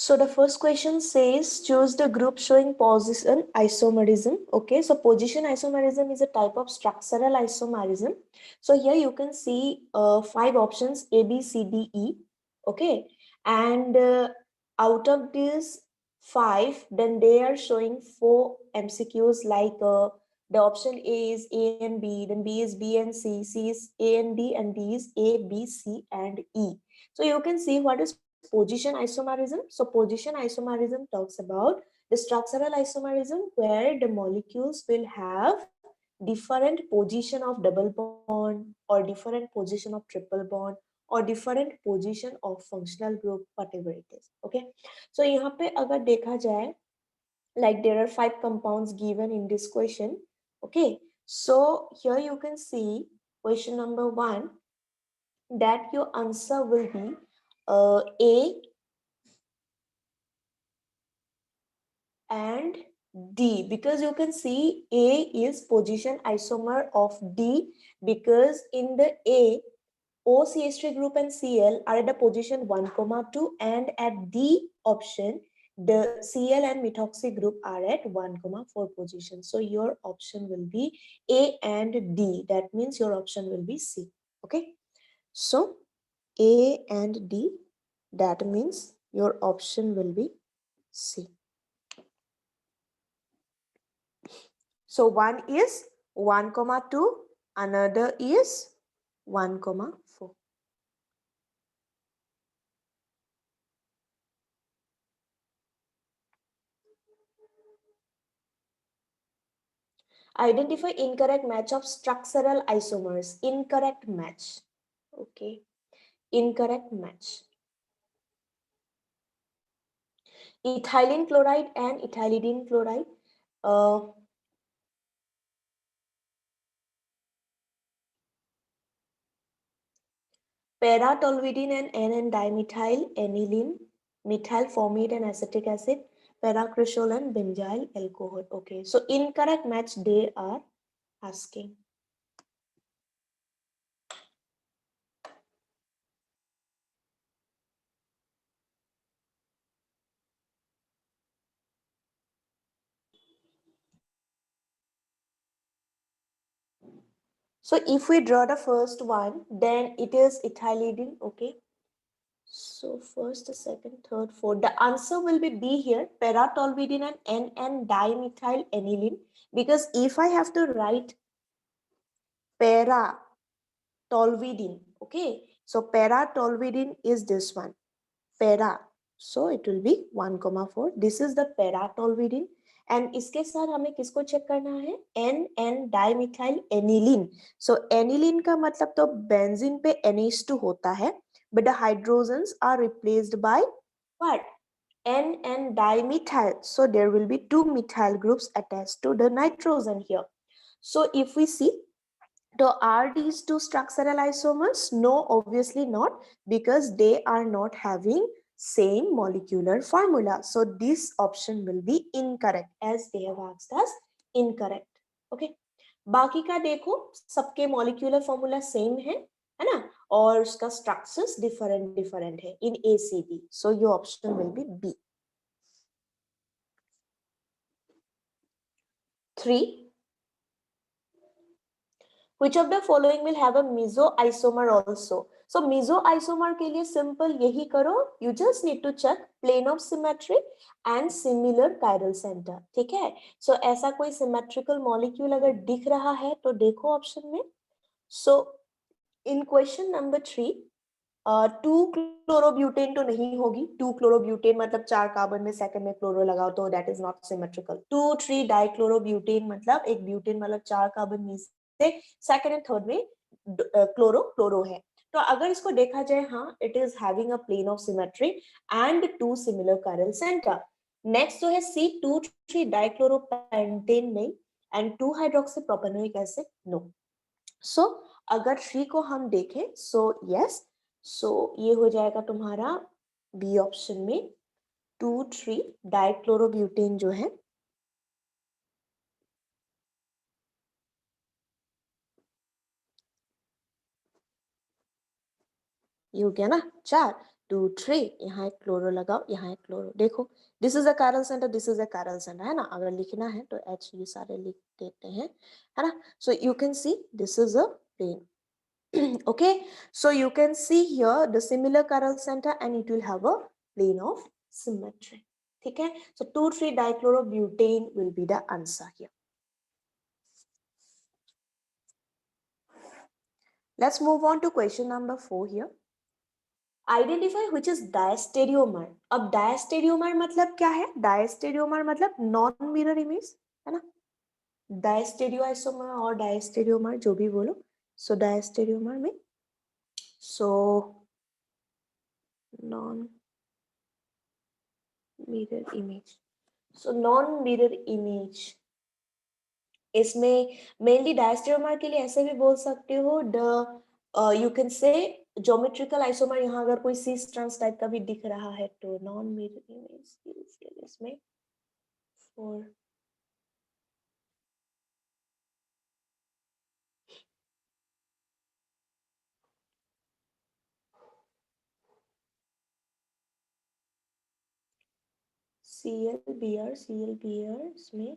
So the first question says choose the group showing position isomerism. Okay, so position isomerism is a type of structural isomerism. So here you can see 5 options A, B, C, D, E. Okay, and out of these 5, then they are showing 4 MCQs like the option A is A and B, then B is B and C is A and D, and D is A, B, C, and E. So you can see what is position isomerism. So position isomerism talks about the structural isomerism where the molecules will have different position of double bond or different position of triple bond or different position of functional group, whatever it is. Okay, so यहाँ पे अगर देखा जाए, like there are 5 compounds given in this question. Okay, so here you can see question number 1 that your answer will be A and D, because you can see A is position isomer of D, because in the A, OCH3 group and Cl are at the position 1, 2, and at D option, the Cl and methoxy group are at 1, 4 position. So your option will be A and D. That means your option will be C. Okay. So A and D, that means your option will be C. So one is 1, 2, another is 1, 4. Identify incorrect match of structural isomers. Incorrect match. Okay. Incorrect match. Ethylene chloride and ethylidene chloride. Para-toluidine and N-dimethyl aniline, methyl formate and acetic acid, paracrisol and benzyl alcohol. Okay, so incorrect match they are asking. So if we draw the first one, then it is ethylidene. Okay. So first, second, third, fourth. The answer will be B here, para-toluidine and N-dimethyl aniline. Because if I have to write para-toluidine, okay. So para-toluidine is this one, para. So it will be 1, 4. This is the para-toluidine. And इसके साथ हमें किसको check करना है? N-dimethyl aniline. So aniline का मतलब तो benzene पे NH2 होता है, but the hydrogens are replaced by what? N-dimethyl. So there will be 2 methyl groups attached to the nitrogen here. So if we see, so are these 2 structural isomers? No, obviously not, because they are not having same molecular formula. So this option will be incorrect, as they have asked us incorrect. Okay. बाकी का देखो, सबके molecular formula same है ना, और उसका structures different है in ACB. So your option will be B. 3. Which of the following will have a mesoisomer also? So mesoisomer के लिए simple यही करो, you just need to check plane of symmetry and similar chiral center. ठीक है? So ऐसा कोई symmetrical molecule अगर दिख रहा है तो देखो option में. So in question number 3, 2 chlorobutane तो नहीं होगी. 2 क्लोरोब्यूटेन मतलब 4 कार्बन में सेकंड में क्लोरो लगाओ तो that is not symmetrical. 2, 3 dichlorobutane मतलब एक ब्यूटेन मतलब 4 कार्बन में से सेकंड एंड थर्ड में क्लोरो है. तो अगर इसको देखा जाए, हाँ, it is having a plane of symmetry and 2 similar chiral center. Next जो है C2,3 डाइक्लोरोपेंटेन नहीं, and 2 hydroxy propanoic acid no. So अगर 3 को हम देखें, सो यस, सो ये हो जाएगा तुम्हारा बी ऑप्शन में 2,3 डाइक्लोरोब्यूटेन जो है ये हो गया ना 4. 2 3, यहाँ एक क्लोरो लगाओ, यहाँ एक क्लोरो, देखो this is a chiral center, this is a chiral center, है ना, अगर लिखना है तो H ये सारे लिख देते हैं, है ना. सो you can see this is a plane. Okay, so you can see here the similar chiral center and it will have a plane of symmetry. ठीक है, so 2 3 dichlorobutane will be the answer here. Let's move on to question number 4 here. Identify which is diastereomer. अब diastereomer मतलब क्या है? Diastereomer मतलब non mirror image, है ना. डायस्टेरियोआइसोमर और डायस्टेरियोमर जो भी बोलो. सो डायस्टेरियोमर में so non mirror image. So non mirror image इसमें मेनली डायस्टेरियोमर के लिए ऐसे भी बोल सकते हो द यू कैन से ज्योमेट्रिकल आइसोमर. यहाँ अगर कोई सिस ट्रांस टाइप का भी दिख रहा है तो नॉन मिरर इमेज इसमें फॉर CLBr इसमें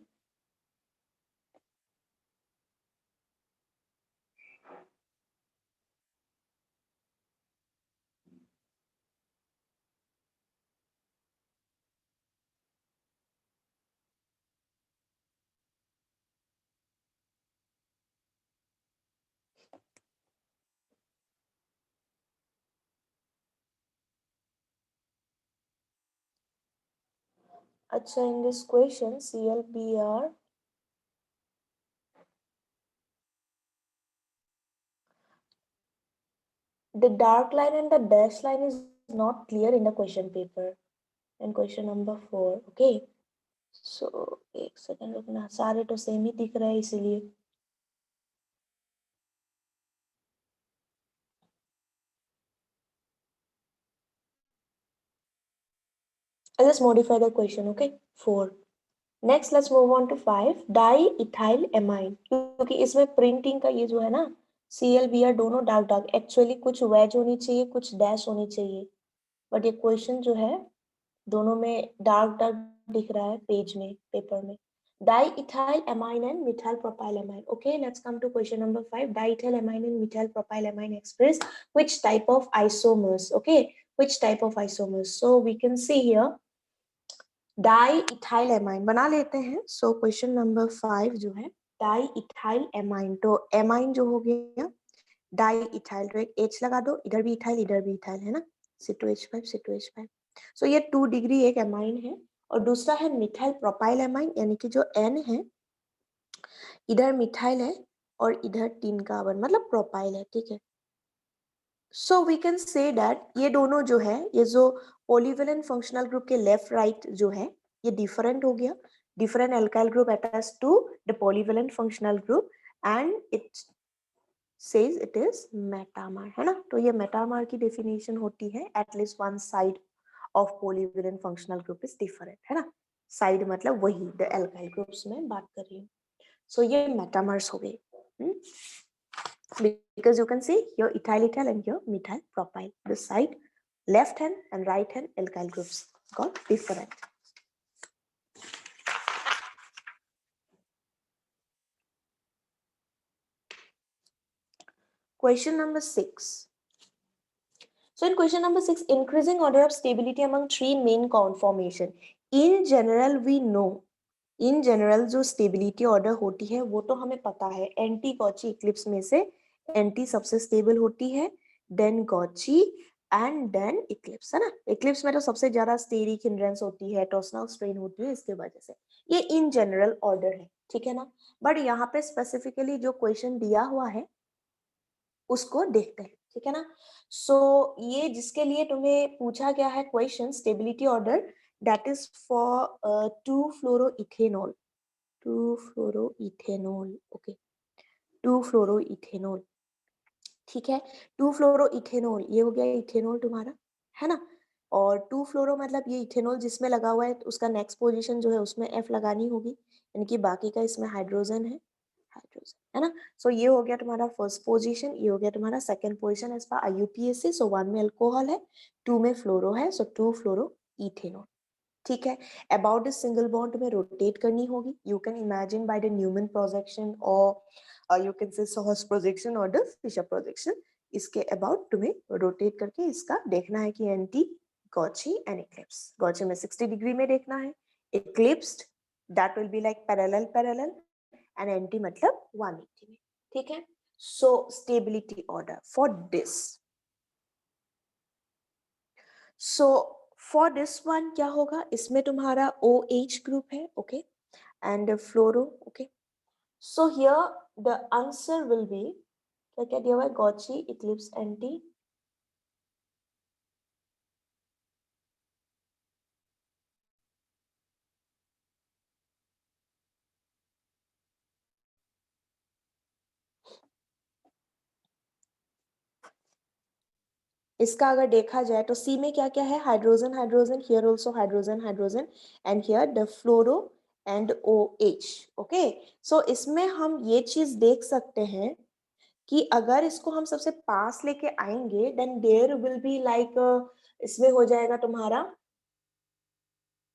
अच्छा in this question CLBr the dark line and the dashed line is not clear in the question paper and question number 4. Okay, so एक सेकंड रुकना, सारे तो सेम ही दिख रहे हैं इसीलिए. I'll just modify the question. Okay, 4. Next, let's move on to 5. Diethylamine. क्योंकि इसमें प्रिंटिंग का ये जो है ना CLBr दोनों डार्क डार्क, एक्चुअली कुछ वेज होनी चाहिए, कुछ डैश होनी चाहिए, बट ये क्वेश्चन जो है दोनों में डार्क डार्क दिख रहा है पेज में, पेपर में. Diethylamine and methylpropylamine. Okay, let's come to question number 5. Diethylamine and methylpropylamine express which type of isomers? Okay, which type of isomers? So we can see here डाईइथाइलएमाइन बना लेते हैं. So question number 5 जो है डाईइथाइलएमाइन, तो amine जो हो गया diethyl, तो एक H लगा दो, इधर भी इथाइल इधर भी इथाइल, है ना, C2H5 C2H5. सो ये 2 डिग्री एक एमाइन है और दूसरा है मिथाइल प्रोपाइल एमाइन, यानी कि जो N है इधर मिथाइल है और इधर 3 कार्बन मतलब प्रोपाइल है. ठीक है, so we can say that ये दोनों जो है, ये जो पॉलीवेलेंट फंक्शनल ग्रुप के लेफ्ट राइट जो है ये डिफरेंट हो गया. different alkyl group attached to the polyvalent functional group and it says it is metamer, है ना. तो ये metamer की definition होती है at least one side of polyvalent functional group is different, है ना. side मतलब वही the alkyl groups में बात कर रही हूँ. so ये metamers हो गए. Because you can see here ethyl ethyl and here methyl propyl, the side left hand and right hand alkyl groups got different. Question number 6. So in question number 6, increasing order of stability among 3 main conformation. In general we know, in general जो stability order होती है वो तो हमें पता है, anti गॉची Eclipse में से एंटी सबसे स्टेबल होती है, देन गॉची एंड देन इक्लिप्स, है ना. इक्लिप्स में तो सबसे ज्यादा स्टेरिक हिंड्रेंस होती है, टॉर्सनल स्ट्रेन होती है, इसके वजह से ये इन जनरल ऑर्डर है. ठीक है ना, बट यहाँ पे स्पेसिफिकली जो क्वेश्चन दिया हुआ है उसको देखते हैं. ठीक है ना, सो ये जिसके लिए तुम्हें पूछा गया है question stability order, that is for 2-fluoroethanol. 2-fluoroethanol. Okay, 2-fluoroethanol. ठीक है, 2-fluoroethanol ये हो गया इथेनॉल तुम्हारा, है ना. और 2-fluoro मतलब ये इथेनॉल जिसमें लगा हुआ है तो उसका नेक्स्ट पोजीशन जो है उसमें F लगानी होगी, यानी कि बाकी का इसमें हाइड्रोजन है, हाइड्रोजन, है ना। सो ये हो गया तुम्हारा फर्स्ट पोजीशन, ये हो गया तुम्हारा second position as per IUPAC। So 1 में अल्कोहल है, 2 में फ्लोरो है, सो 2 फ्लोरो इथेनॉल। ठीक है, अबाउट दिस सिंगल बॉन्ड तुम्हें रोटेट करनी होगी। You can imagine by the Newman projection और you can say sawhorse projection और द फिशर प्रोजेक्शन। इसके अबाउट तुम्हें रोटेट करके इसका देखना है कि anti gauche and eclipse. Gauche में 60 डिग्री में देखना है, eclipsed that will be like parallel parallel, and anti मतलब 180 में। ठीक है, so stability order for this, so for this one क्या होगा, इसमें तुम्हारा OH ग्रुप है, okay, and fluoro, okay. So here the answer will B, क्या क्या दिया हुआ है, गॉची, इक्लिप्स, एंटी, इसका अगर देखा जाए तो सी में क्या क्या है, hydrogen hydrogen, here also hydrogen hydrogen, and here the fluoro and OH, okay. So इसमें हम ये चीज देख सकते हैं कि अगर इसको हम सबसे पास लेके आएंगे then there will be like, इसमें हो जाएगा तुम्हारा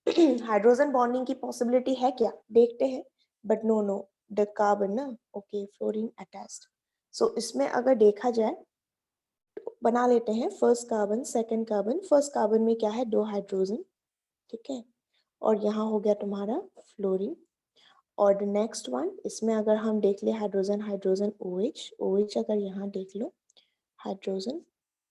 हाइड्रोजन बॉन्डिंग की पॉसिबिलिटी है क्या, देखते हैं, but no no, the carbon ना, ओके, फ्लोरीन अटैच्ड। सो इसमें अगर देखा जाए बना लेते हैं first carbon second carbon, first carbon में क्या है, 2 हाइड्रोजन, ठीक है, और यहाँ हो गया तुम्हारा फ्लोरीन। और द नेक्स्ट वन, इसमें अगर हम देख ले हाइड्रोजन हाइड्रोजन OH, OH अगर यहाँ देख लो, हाइड्रोजन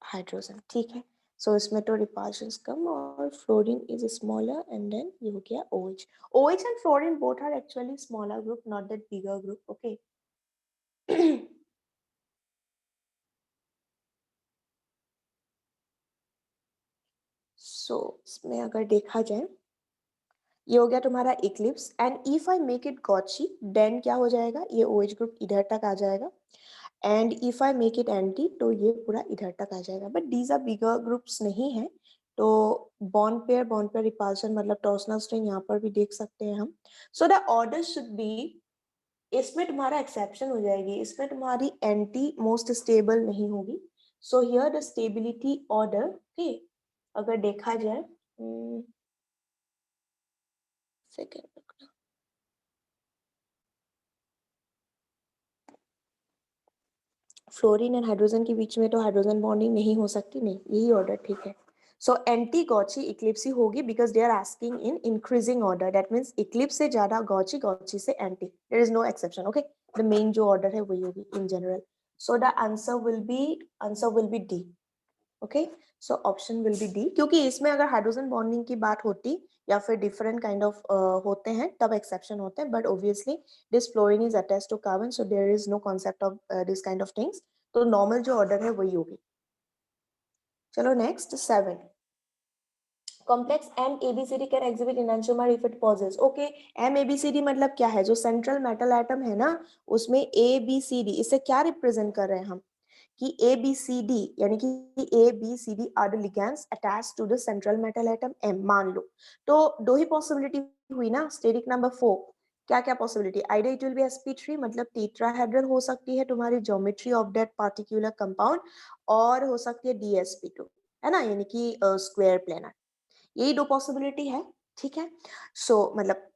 हाइड्रोजन, ठीक है। सो इसमें तो रिपल्शंस कम और fluorine is smaller, and then ये हो गया OH। OH and fluorine both are actually smaller group, not that bigger group, okay. So इसमें अगर देखा जाए, ये हो गया तुम्हारा eclipse, and if I make it gauche then क्या हो जाएगा, ये OH ग्रुप इधर तक आ जाएगा, and if I make it anti तो ये पूरा इधर तक आ जाएगा, but these are bigger groups नहीं है। तो बॉन्ड पेयर रिपल्शन मतलब टॉर्सनल स्ट्रिंग यहाँ पर भी देख सकते हैं हम। So the order should be, इसमें तुम्हारा एक्सेप्शन हो जाएगी, इसमें तुम्हारी एंटी मोस्ट स्टेबल नहीं होगी। So here the stability order, okay, अगर देखा जाए, सेकेंड, फ्लोरीन एंड हाइड्रोजन के बीच में तो हाइड्रोजन बॉन्डिंग नहीं हो सकती, नहीं, यही ऑर्डर ठीक है। सो एंटी गॉची इक्लिप्सी होगी because they are asking in increasing order, that means eclipse से ज्यादा गॉची, गॉची से anti, there is no exception, okay. The main जो ऑर्डर है वही होगी in general. So the answer will be D, okay. So option will be D, क्योंकि इसमें अगर हाइड्रोजन बॉन्डिंग की बात होती या फिर डिफरेंट काइंड ऑफ होते हैं तब एक्सेप्शन होते हैं, but obviously this fluorine is attached to carbon, so there is no concept of this kind of things. तो नॉर्मल जो ऑर्डर है वही होगी। चलो next 7, complex M ABCD can exhibit enantiomer if it pauses, okay. M A B C D मतलब क्या है, जो सेंट्रल मेटल एटम है ना, उसमें ABCD, इसे क्या रिप्रेजेंट कर रहे हैं हम, कि ABCD यानी कि ABCD are the ligands attached to the central metal atom M, मान लो। तो दो ही पॉसिबिलिटी हुई ना, स्टेटिक नंबर 4, क्या क्या possibility, आइडर it will be sp3 मतलब टेट्राहेड्रल हो सकती है तुम्हारी geometry of that particular compound, और हो सकती है DsP2, है ना, यानी कि स्क्वायर प्लेनर, यही दो पॉसिबिलिटी है, ठीक है। सो मतलब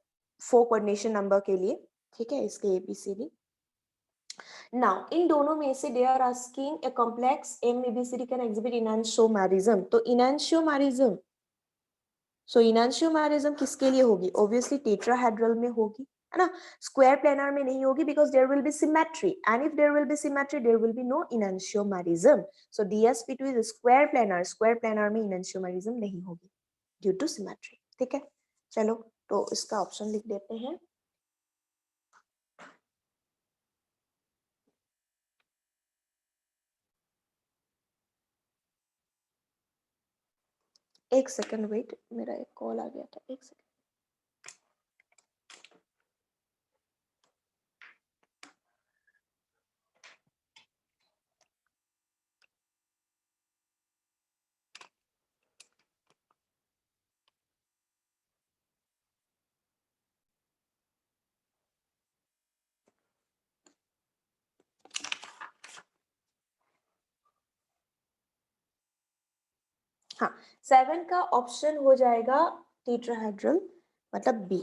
4 कोऑर्डिनेशन नंबर के लिए, ठीक है, इसके ABCD। नाउ इन दोनों में से they are asking a complex M ABCD can exhibit enantiomerism, तो इनैंशियोमेरिज्म, सो इनैंशियोमेरिज्म किसके लिए होगी, ऑब्वियसली टेट्राहेड्रल में होगी, है ना, स्क्वायर प्लेनर में नहीं होगी because there will be symmetry, and if there will be symmetry there will be no enantiomerism. So DsP2 is square planar में इनैंशियोमेरिज्म नहीं होगी ड्यू टू सिमेट्री, ठीक है। चलो तो इसका ऑप्शन लिख देते हैं, एक सेकंड वेट, मेरा एक कॉल आ गया था, एक सेकंड। हाँ, 7 का ऑप्शन हो जाएगा टेट्राहेड्रल, मतलब B.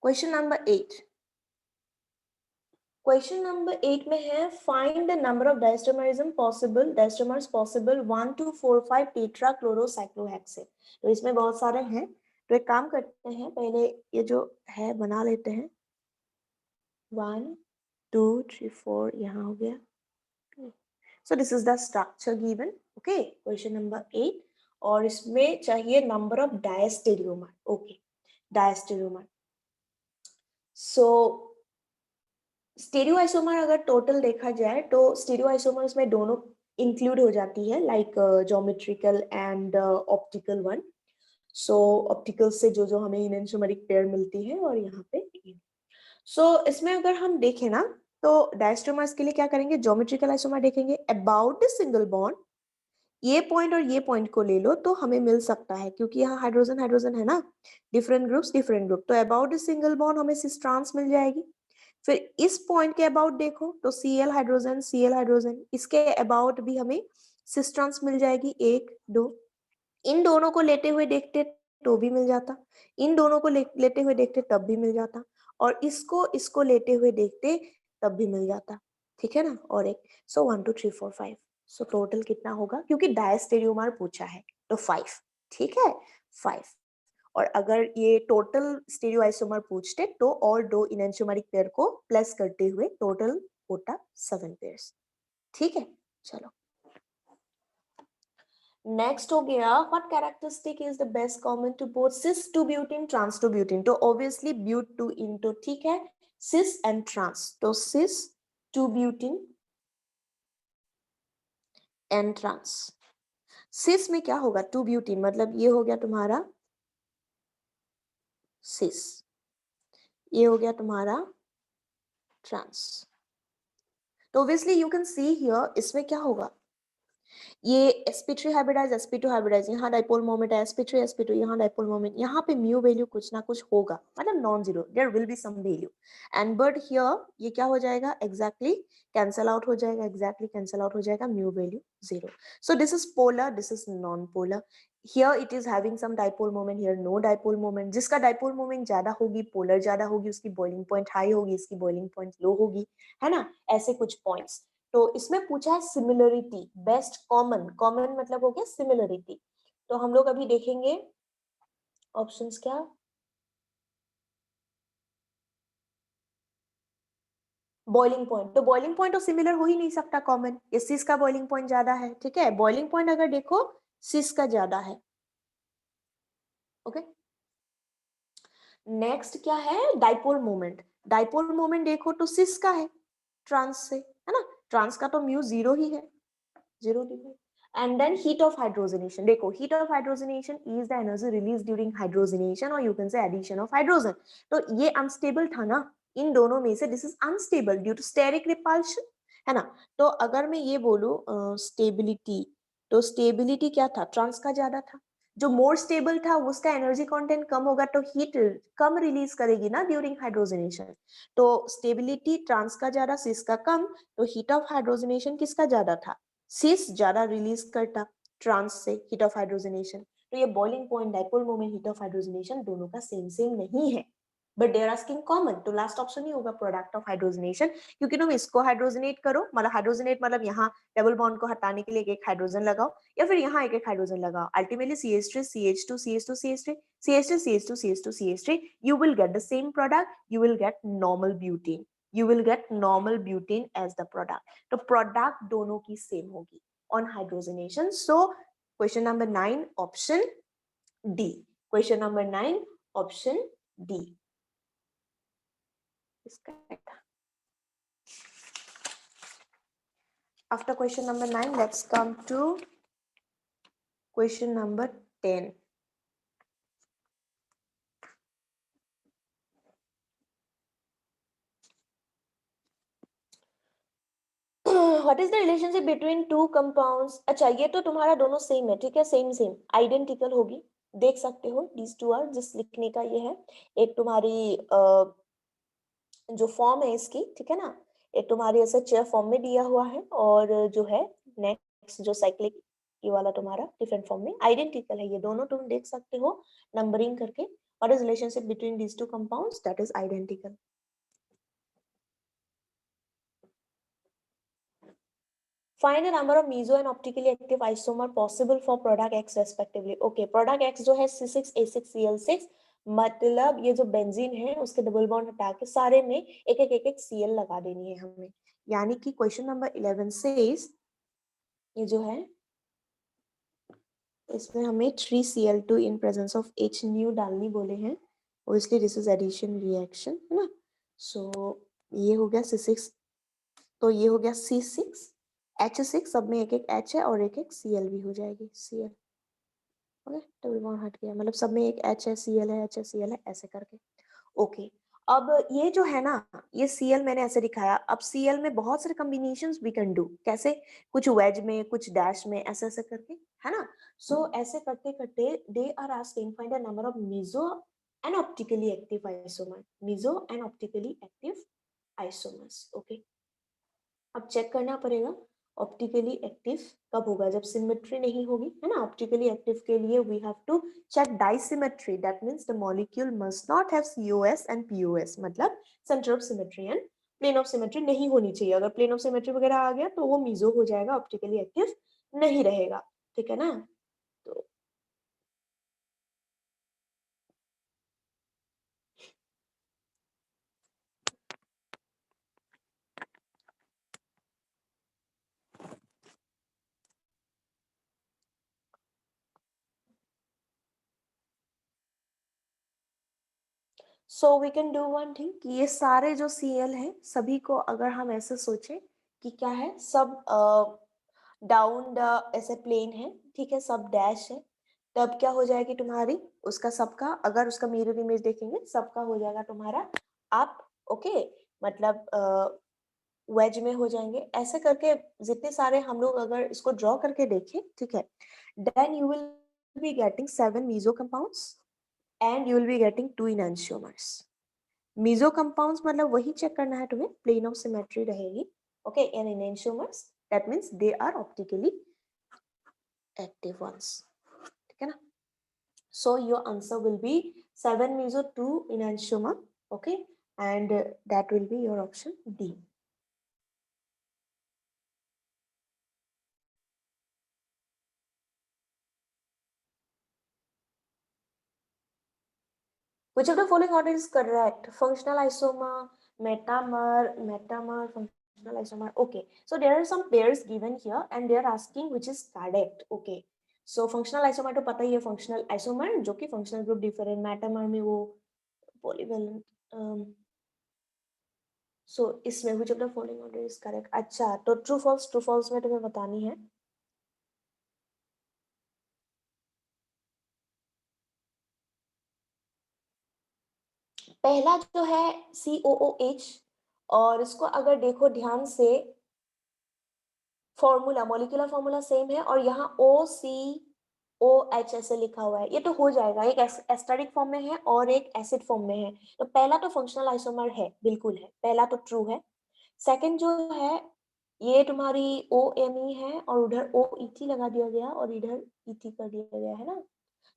Question number 8। Question number 8 में है find the number of diastereomerism possible, diastereomers possible 1 2 4 5 tetra chlorocyclohexane. तो इसमें बहुत सारे हैं, तो एक काम करते हैं, पहले ये जो है बना लेते हैं। 1 2 3 4 यहाँ हो गया। So this is the structure given, okay, question number 8। और इसमें चाहिए number of diastereomer, okay, diastereomer। So स्टेरियोआइसोमर अगर टोटल देखा जाए तो स्टेरियोआइसोमर्स में दोनों इंक्लूड हो जाती है, like geometrical and optical one. So optical से जो जो हमें इनएंशियोमेरिक पेयर मिलती है, और यहाँ पे इसमें अगर हम देखें ना, तो डायस्टोमर्स के लिए क्या करेंगे, ज्योमेट्रिकल आइसोमर देखेंगे अबाउट सिंगल बॉन्ड। ये पॉइंट और ये पॉइंट को ले लो तो हमें मिल सकता है, क्योंकि यहाँ हाइड्रोजन हाइड्रोजन है ना, डिफरेंट ग्रुप्स डिफरेंट ग्रुप, तो अबाउट सिंगल बॉन्ड हमें सिस ट्रांस मिल जाएगी। फिर इस पॉइंट के अबाउट देखो तो Cl हाइड्रोजन, इसके अबाउट भी हमें सिस ट्रांस मिल जाएगी, 1 2। इन दोनों को लेते हुए देखते तो भी मिल जाता, इन दोनों को लेते हुए देखते तब भी मिल जाता, और इसको लेते हुए देखते तब भी मिल जाता, ठीक है ना। और एक 1 2 3 4 5, सो टोटल कितना होगा, क्योंकि डायस्टेरियोमर पूछा है तो 5, ठीक है 5। और अगर ये टोटल स्टीरियोआइसोमर पूछते तो और 2 इनएंशियोमेरिक पेयर को प्लस करते हुए टोटल होता 7 पेयर्स, ठीक है। चलो नेक्स्ट हो गया, what characteristic is the best common to both cis two butane trans two butane. तो ऑब्वियसली ब्यूट टू इनटू, ठीक है, सिस एंड ट्रांस, तो cis two butane and trans. Cis में क्या होगा, टू ब्यूटेन, मतलब ये हो गया तुम्हारा सिस, ये हो गया तुम्हारा ट्रांस। तो obviously you can see here, इसमें क्या होगा, ये sp3 हाइब्रिडाइज sp2 हाइब्रिडाइज, यहाँ डाइपोल मोमेंट है sp3 sp2, यहाँ डाइपोल मोमेंट, यहाँ पे म्यू वैल्यू कुछ ना कुछ होगा, मतलब non zero, there will be some value, and but here ये क्या हो जाएगा, एग्जैक्टली कैंसल आउट हो जाएगा, एग्जैक्टली कैंसल आउट हो जाएगा, mu value 0। So this is polar, this is non polar. Here it is having some dipole moment, here no dipole moment। जिसका dipole moment ज्यादा होगी, पोलर ज्यादा होगी, उसकी बॉइलिंग पॉइंट हाई होगी, इसकी बॉइलिंग पॉइंट लो होगी, है ना, ऐसे कुछ पॉइंट्स। तो इसमें पूछा है सिमिलरिटी, बेस्ट कॉमन, कॉमन मतलब हो गया सिमिलरिटी। तो हम लोग अभी देखेंगे ऑप्शंस क्या, बॉइलिंग पॉइंट, तो बॉइलिंग पॉइंट तो सिमिलर हो ही नहीं सकता कॉमन, ये सिस का बॉइलिंग पॉइंट ज्यादा है, ठीक है, बॉइलिंग पॉइंट अगर देखो सिस का ज्यादा है, ओके। नेक्स्ट क्या है, डाइपोल मोमेंट, डाइपोल मोमेंट देखो तो सिस का है ट्रांस से, है ना, ट्रांस का तो म्यू 0 ही है, 0 degree. And then heat of hydrogenation, देखो heat of hydrogenation is the energy release during hydrogenation, और you can say addition of hydrogen. तो ये अनस्टेबल था ना, इन दोनों में से this is unstable due to steric repulsion, है ना। तो अगर मैं ये बोलूं स्टेबिलिटी, तो स्टेबिलिटी क्या था, ट्रांस का ज्यादा था, जो मोर स्टेबल था उसका एनर्जी कंटेंट कम होगा, तो हीट कम रिलीज करेगी ना ड्यूरिंग हाइड्रोजनेशन। तो स्टेबिलिटी ट्रांस का ज्यादा, सिस का कम, तो हीट ऑफ हाइड्रोजनेशन किसका ज्यादा था, सिस ज्यादा रिलीज करता ट्रांस से हीट ऑफ हाइड्रोजनेशन। तो ये boiling point, dipole moment, heat of hydrogenation दोनों का सेम नहीं है, but they are asking common, तो लास्ट ऑप्शन ही होगा प्रोडक्ट ऑफ हाइड्रोजनेशन, क्योंकि तुम इसको हाइड्रोजनेट करो, मतलब हाइड्रोजनेट मतलब यहाँ डबल बॉन्ड को हटाने के लिए एक हाइड्रोजन लगाओ, या फिर यहाँ एक हाइड्रोजन लगाओ, ultimately CH3 CH2 CH2 CH3 CH3 CH2 CH2 CH3, you will get the same product, you will get normal butane, you will get normal butane as the product। तो प्रोडक्ट दोनों की same होगी on hydrogenation। So question number 9 option D, question number 9 option D is correct। After question number 9, let's come to question number 10। What is the relationship between two compounds? अच्छा ये तो तुम्हारा दोनों same है, ठीक है, सेम सेम आइडेंटिकल होगी, देख सकते हो these two are, जिस लिखने का ये है, एक तुम्हारी जो फॉर्म है इसकी, ठीक है ना, एक तुम्हारी ऐसे चेयर फॉर्म में दिया हुआ है और जो है नेक्स्ट जो साइक्लिक ये वाला तुम्हारा डिफरेंट फॉर्म में आइडेंटिकल है। ये दोनों तुम देख सकते हो नंबरिंग करके। What is relationship between these two compounds? That is identical. Find the number of meso and optically active isomer possible for product X respectively. Okay, product X जो है C6H6Cl6, मतलब ये जो बेंजीन है उसके डबल बॉन्ड हटा के सारे में एक एक Cl लगा देनी है हमें। यानी कि क्वेश्चन नंबर 11 से ये जो है इसमें हमें 3Cl2 in presence of H new डालनी बोले हैं। Obviously this is addition reaction है ना। So ये हो गया C6, तो ये हो गया C6H6, सब में एक एक H है और एक एक Cl भी हो जाएगी Cl। ओके, डबल बॉन्ड हट गया, मतलब सब में एक H है, Cl है, H है, Cl है, ऐसे करके। ओके, अब ये जो है ना, ये Cl मैंने ऐसे दिखाया। अब Cl में बहुत सारे कॉम्बिनेशंस वी कैन डू। कैसे? कुछ वेज में, कुछ डैश में, ऐसे ऐसे करके, है ना। सो ऐसे करते करते they are asking find the number of meso and optically active isomer. Meso and optically active isomers. Okay, अब चेक करना पड़ेगा ऑप्टिकली एक्टिव कब होगा, जब सिमेट्री नहीं होगी, है ना। ऑप्टिकली एक्टिव के लिए we have to check dissymmetry, that means the molecule must not have COS and POS, मतलब centre of symmetry and plane of symmetry नहीं होनी चाहिए। अगर प्लेन ऑफ सिमेट्री वगैरह आ गया तो वो मीजो हो जाएगा, ऑप्टिकली एक्टिव नहीं रहेगा, ठीक है ना। तो so we can do one thing कि ये सारे जो Cl है सभी को अगर हम ऐसे सोचें कि क्या है, सब डाउन द ऐसे प्लेन है, ठीक है, सब डैश है, तब क्या हो जाएगी तुम्हारी उसका सबका, अगर उसका मिरर इमेज देखेंगे सबका हो जाएगा तुम्हारा अप। ओके, मतलब वेज में हो जाएंगे। ऐसे करके जितने सारे हम लोग अगर इसको ड्रॉ करके देखें, ठीक है, then you will be getting 7 meso compounds and you will be getting 2 enantiomers. Meso compounds मतलब वही चेक करना है तुम्हें, प्लेन ऑफ सिमेट्री रहेगी। Okay, and enantiomers that means they are optically active ones, ठीक है ना। So your answer will be 7 meso 2 enantiomer, okay, and that will be your option D. Which of the following order is correct? Functional isomer, metamer, functional isomer. Okay, so there are some pairs given here and they are asking which is correct. Okay, so functional isomer तो पता ही है, functional isomer जो कि functional group different, metamer में वो polyvalent. So इसमें which of the following order is correct? अच्छा, तो true false में तुम्हें बतानी है। पहला जो है COOH, और इसको अगर देखो ध्यान से फॉर्मूला, मॉलिक्यूलर फॉर्मूला सेम है और यहाँ OCOH ऐसे लिखा हुआ है, ये तो हो जाएगा। एक एस्टरिक फॉर्म में है और एक एसिड फॉर्म में है, तो पहला तो फंक्शनल आइसोमर है, बिल्कुल है, पहला तो ट्रू है। सेकंड जो है ये तुम्हारी OMe है और उधर OET लगा दिया गया और इधर ET कर दिया गया है ना।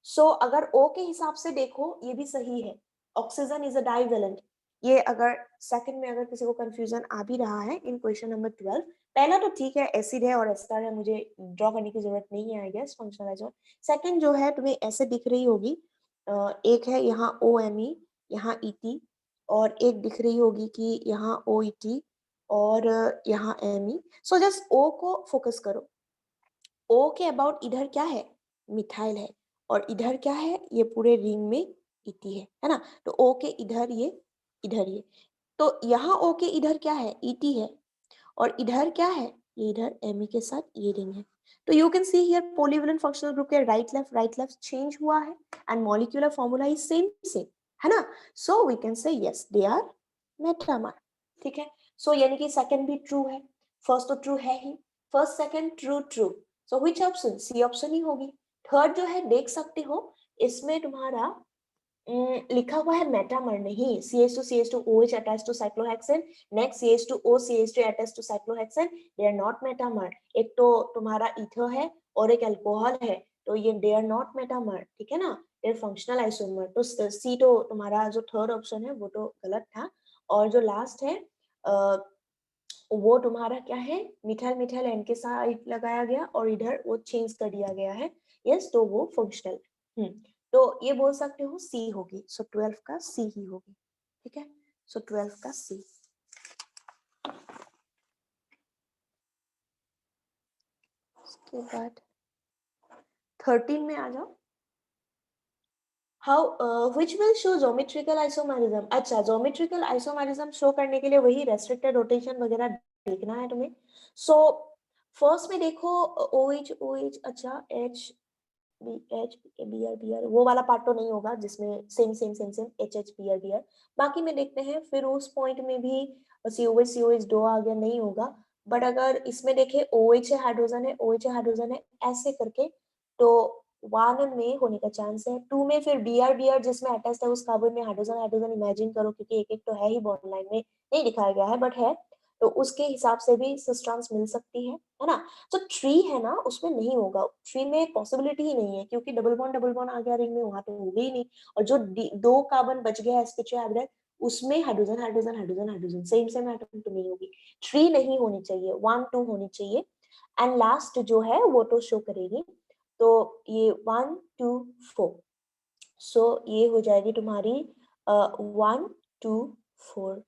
सो अगर O के हिसाब से देखो ये भी सही है, ऑक्सीजन इज अ डाइवेलेंट। ये अगर सेकंड में अगर किसी को कंफ्यूजन आ भी रहा है इन क्वेश्चन नंबर 12, पहला तो ठीक है, एसिड है और एस्टर है, मुझे ड्रॉ करने की जरूरत नहीं है आई गेस फंक्शनलाइजर। सेकंड जो है तुम्हें ऐसे दिख रही होगी, एक है यहाँ OMe, यहाँ ET, और एक दिख रही होगी कि यहाँ OET और यहाँ Me। सो जस्ट O को फोकस करो। O के अबाउट इधर क्या है, मिथाइल है, और इधर क्या है, ये पूरे रिंग में ET है ना। तो O के इधर ये, तो यहाँ O के इधर क्या है, ET है, और इधर क्या है, ये इधर Me के साथ ये रिंग है। तो you can see here polyvalent functional group के राइट लेफ्ट चेंज हुआ है and molecular formula is same, है ना। So we can say yes they are metamer, ठीक है। सो यानी कि सेकंड भी ट्रू है, फर्स्ट तो ट्रू है ही, first second true true. So which option? C option ही होगी। थर्ड जो है देख सकते हो, इसमें तुम्हारा लिखा हुआ है मेटामर नहीं, CH2CH2OH attach to cyclohexane, next CH2O CH3 attach to cyclohexane, they are not metamer. एक तो तुम्हारा ईथर है और एक अल्कोहल है, तो ये दे आर नॉट मेटामर, ठीक है ना, दे आर फंक्शनल आइसोमर। तो सी तो तुम्हारा जो थर्ड ऑप्शन है वो तो गलत था। और जो लास्ट है वो तुम्हारा क्या है, मिथाइल मिथाइल एन के साथ लगाया गया और इधर वो चेंज कर दिया गया है, यस, तो वो फंक्शनल। तो ये बोल सकते हो सी होगी, सो 12 का सी ही होगी, ठीक है, सो 12 का सी। उसके बाद 13 में आ जाओ। How which will show geometrical isomerism. अच्छा, ज्योमेट्रिकल आइसोमेरिज्म शो करने के लिए वही रेस्ट्रिक्टेड रोटेशन वगैरह देखना है तुम्हें। सो फर्स्ट में देखो OH OH, अच्छा H BH BR वो वाला पार्ट तो नहीं होगा जिसमें same same same same HH BR। बाकी में देखते हैं, फिर उस पॉइंट में भी COH दो आ गया, नहीं होगा। बट अगर इसमें देखे OH हाइड्रोजन है, OH हाइड्रोजन है, ऐसे करके, तो 1 में होने का चांस है। 2 में फिर BR जिसमें अटैच है उस कार्बन में हाइड्रोजन हाइड्रोजन इमेजिन करो, क्योंकि एक एक तो है ही, बॉन्ड लाइन में नहीं दिखाया गया है बट है, तो उसके हिसाब से भी सिस्टर्न्स मिल सकती है ना। तो ट्री है ना, उसमें नहीं होगा, ट्री में पॉसिबिलिटी ही नहीं है, क्योंकि डबल बॉन्ड आ गया रिंग में, वहां तो हो गई नहीं। और जो दो कार्बन बच गया sp3 हाइब्रिड, उसमें hydrogen hydrogen hydrogen hydrogen same same atom तो नहीं होगी, ट्री नहीं होनी चाहिए, 1 2 होनी चाहिए। एंड लास्ट जो है वो तो शो करेगी, तो ये 1 2 4, सो ये हो जाएगी तुम्हारी 1 2 4,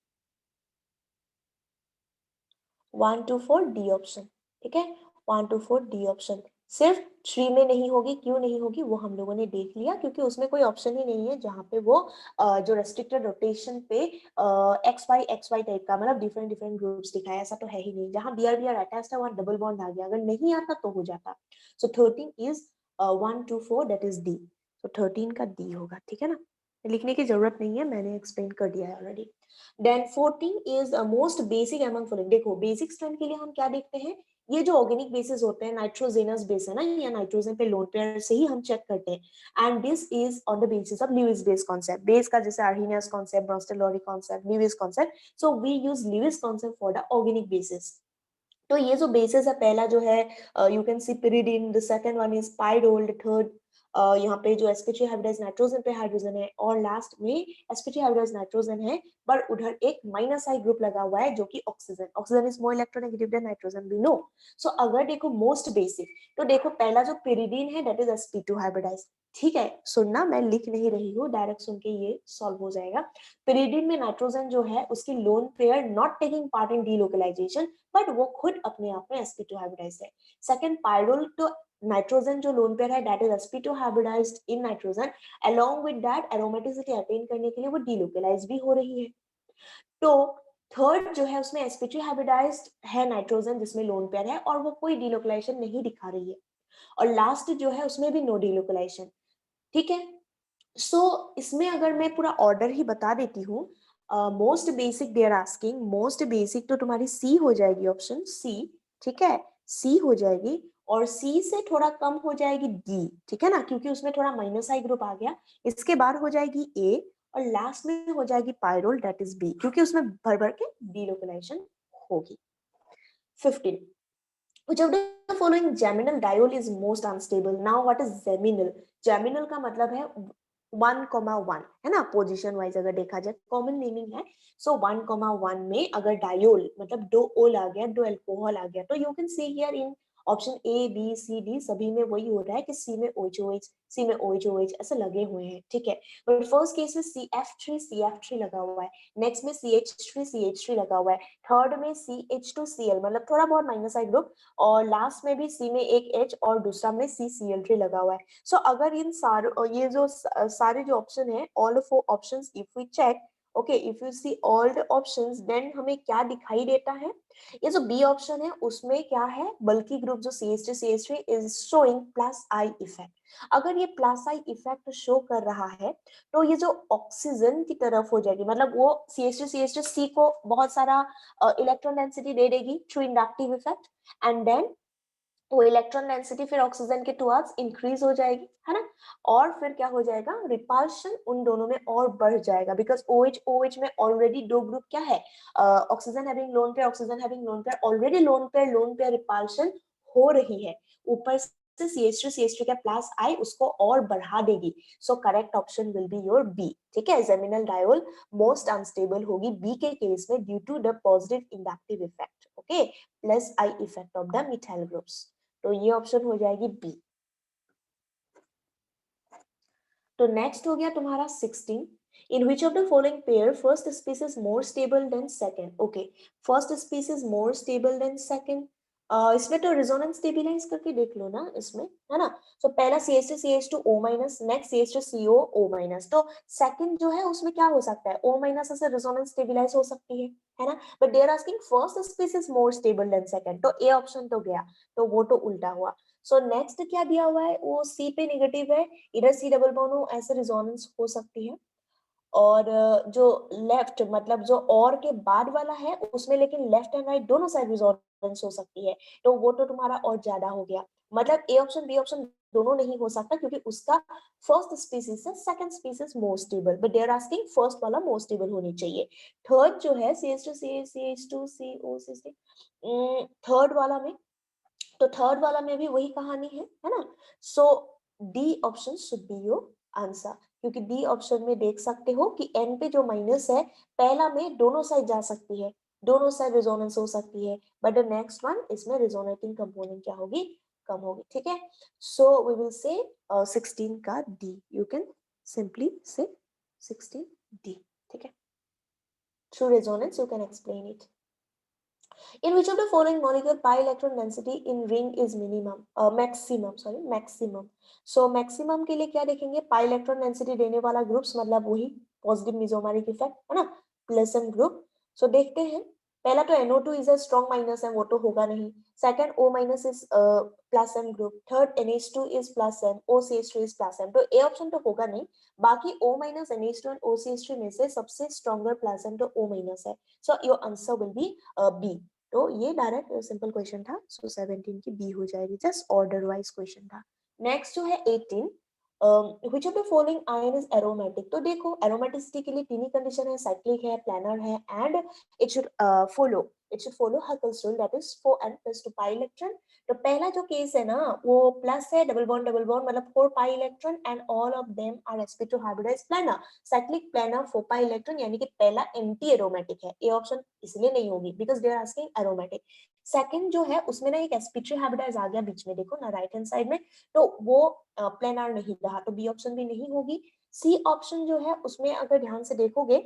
1 2 4 डी ऑप्शन, ठीक है, 1 2 4 डी ऑप्शन। सिर्फ थ्री में नहीं होगी, क्यों नहीं होगी वो हम लोगों ने देख लिया, क्योंकि उसमें कोई ऑप्शन ही नहीं है जहाँ पे वो जो रेस्ट्रिक्टेड रोटेशन पे एक्स वाई टाइप का, मतलब डिफरेंट डिफरेंट ग्रुप्स दिखाया, ऐसा तो है ही नहीं। जहाँ बी आर अटैच था वहाँ डबल बॉन्ड आ गया, अगर नहीं आता तो हो जाता। सो 13 इज 1 2 4, दैट इज डी। तो 13 का डी होगा, ठीक है ना, लिखने की जरूरत नहीं है, मैंने एक्सप्लेन कर दिया है already. Then 14 is most basic among following. देखो बेसिक स्ट्रेंथ के लिए हम क्या देखते हैं, ये जो ऑर्गेनिक बेसिस होते हैं, नाइट्रोजेनस बेस है ना, या नाइट्रोजन पे लोन पेयर से ही हम चेक करते हैं। And this is on the basis of Lewis base concept, base का जैसे Arrhenius concept, Bronsted Lowry concept, Lewis concept, so we use Lewis concept for the organic bases. तो ये जो बेसिस है, पहला जो है you can see pyridine, the second one is pyrrole, the third यहाँ पे जो sp3 हाइब्रिडाइज नाइट्रोजन पे हाइड्रोजन है, और लास्ट में sp3 हाइब्रिडाइज नाइट्रोजन है, पर उधर एक माइनस आई ग्रुप लगा हुआ है जो कि oxygen, oxygen is more electronegative than nitrogen, we know. So अगर देखो मोस्ट बेसिक, तो देखो पहला जो pyridine है दैट इज sp2 हाइब्रिडाइज, ठीक है, सुनना, मैं लिख नहीं रही हूँ, डायरेक्ट सुन के ये सॉल्व हो जाएगा। pyridine में नाइट्रोजन जो है उसकी lone pair not taking part in delocalisation, but वो खुद अपने आप में sp2 हाइब्रिडाइज्ड है। सेकंड पाइरोल, तो नाइट्रोजन जो लोन पेयर है that is sp2 hybridised in nitrogen, along with that aromaticity attain करने के लिए वो डीलोकलाइज भी हो रही है। तो थर्ड जो है उसमें sp3 हाइब्रिडाइज्ड है नाइट्रोजन जिसमें लोन पेयर है, और वो कोई डीलोकलाइजेशन नहीं दिखा रही है। और लास्ट जो है उसमें भी नो डीलोकलाइजेशन, ठीक है। सो इसमें अगर मैं पूरा ऑर्डर ही बता देती हूँ, most basic they are asking, most basic तो तुम्हारी सी हो जाएगी, ऑप्शन सी, ठीक है, सी हो जाएगी। और सी से थोड़ा कम हो जाएगी डी, ठीक है ना, क्योंकि उसमें थोड़ा माइनस आई ग्रुप आ गया। इसके बाद हो जाएगी ए, और लास्ट में हो जाएगी पायरोल, दैट इज बी, क्योंकि उसमें भर भर के डीलोकलाइजेशन होगी। 15, which of the following geminal diol is most unstable? Now what is geminal? geminal का मतलब है 1,1, है ना, पोजीशन वाइज अगर देखा जाए, कॉमन नेमिंग है। सो 1,1 में अगर डायोल मतलब दो ओल आ गया, दो अल्कोहल आ गया, तो you can see here in option A B C D सभी में वही हो रहा है कि सी में OH सी में OH ऐसे लगे हुए हैं, ठीक है। बट फर्स्ट केस में CF3 लगा हुआ है, नेक्स्ट में CH3 लगा हुआ है, थर्ड में CH2Cl मतलब थोड़ा बहुत माइनस आई ग्रुप, और लास्ट में भी सी में एक H और दूसरा में CCl3 लगा हुआ है। सो अगर इन सारे ये जो सारे जो ऑप्शन है, all 4 options if we check, okay, if you see all the options, then हमें क्या दिखाई देता है, ये जो बी ऑप्शन है उसमें क्या है, बल्कि ग्रुप जो CH3 is showing plus I effect. अगर ये प्लस आई इफेक्ट शो कर रहा है, तो ये जो ऑक्सीजन की तरफ हो जाएगी, मतलब वो CH3 को बहुत सारा इलेक्ट्रॉन डेंसिटी दे देगी through inductive effect, and then वो इलेक्ट्रॉन डेंसिटी फिर ऑक्सीजन के टुवर्ड्स इंक्रीज हो जाएगी, है ना, और फिर क्या हो जाएगा, रिपल्शन उन दोनों में और बढ़ जाएगा, बिकॉज OH OH में ऑलरेडी दो ग्रुप क्या है, oxygen having lone pair, oxygen having lone pair, already lone pair repulsion हो रही है, ऊपर से CH3 का प्लस आई उसको और बढ़ा देगी। So correct option will be your B, ठीक है, जेमिनल डायोल मोस्ट अनस्टेबल होगी बी के केस में due to the positive inductive effect, okay, plus I effect of the methyl groups, तो ये ऑप्शन हो जाएगी बी। तो नेक्स्ट हो गया तुम्हारा 16, in which of the following pair first species more stable than second, okay, first species more stable than second, इसमें तो रेजोनेंस स्टेबलाइज करके देख लो ना, इसमें है ना, तो पहला CH3CH2O minus, next CH3CO minus, तो सेकंड जो है उसमें क्या हो सकता है, O माइनस से रेजोनेंस स्टेबलाइज हो सकती है ना, but they are asking first species more stable than second, तो ए ऑप्शन तो गया, तो वो तो उल्टा हुआ। सो नेक्स्ट क्या दिया हुआ है, वो सी पे नेगेटिव है, इधर सी डबल बॉन्ड हो ऐसे रिजोनेंस हो सकती है, और जो लेफ्ट मतलब जो और के बाद वाला है उसमें लेकिन लेफ्ट एंड राइट दोनों साइड रिजोनेंस हो सकती है, तो वो तो तुम्हारा और ज्यादा हो गया, मतलब ए ऑप्शन बी ऑप्शन दोनों नहीं हो सकता, क्योंकि उसका फर्स्ट स्पीसीज से second species more stable, but they are asking first वाला मोर स्टेबल होनी चाहिए। थर्ड जो है CH2CH2COCC, थर्ड वाला में, तो थर्ड वाला में भी वही कहानी है ना, so D option should be your answer, क्योंकि डी ऑप्शन में देख सकते हो कि एन पे जो माइनस है पहला में दोनों साइड जा सकती है, दोनों साइड रिजोनेंस हो सकती है, बट द नेक्स्ट वन इसमें रिजोनेटिंग कंपोनेंट क्या होगी, कम होगी, ठीक है, सो वी विल से 16 का डी, यू कैन सिंपली से 16 डी, ठीक है, through resonance you can explain it. In which of the following molecule pi electron density in ring is minimum, maximum. So maximum के लिए क्या देखेंगे, pi electron density देने वाला ग्रुप्स मतलब वही पॉजिटिव मेसोमेरिक इफेक्ट है ना, प्लेसन ग्रुप। सो देखते हैं, पहला तो NO2 is a strong minus है, वो तो होगा नहीं, second O minus is plus M group, third NH2 is plus M, OCH2 is plus M, तो ए ऑप्शन तो होगा नहीं, बाकी O minus NH2 and OCH2 में से सबसे स्ट्रॉन्गर प्लस एम तो O माइनस है, so your answer will be B. तो ये डायरेक्ट सिंपल क्वेश्चन था, सो 17 की बी हो जाएगी, जस्ट ऑर्डर वाइज क्वेश्चन था। नेक्स्ट जो है 18, which of the following ion is aromatic, तो देखो एरोमेटिसिटी के लिए तीन ही कंडीशन है, साइक्लिक है, प्लानर है, and it should follow Huckel's rule, that is 4n+2 pi electron. तो पहला जो केस है ना वो प्लस है, डबल बॉन्ड मतलब 4 pi electron and all of them are sp2 hybridized planar, cyclic planar 4 pi electron, यानी कि पहला एंटी एरोमेटिक है, ए ऑप्शन इसलिए नहीं होगी because they are asking aromatic. Second जो है उसमें ना एक sp3 हाइब्रिडाइज आ गया बीच में, देखो ना राइट हैंड साइड में, तो वो प्लेनार नहीं रहा, तो बी ऑप्शन भी नहीं होगी। सी ऑप्शन जो है उसमें अगर ध्यान से देखोगे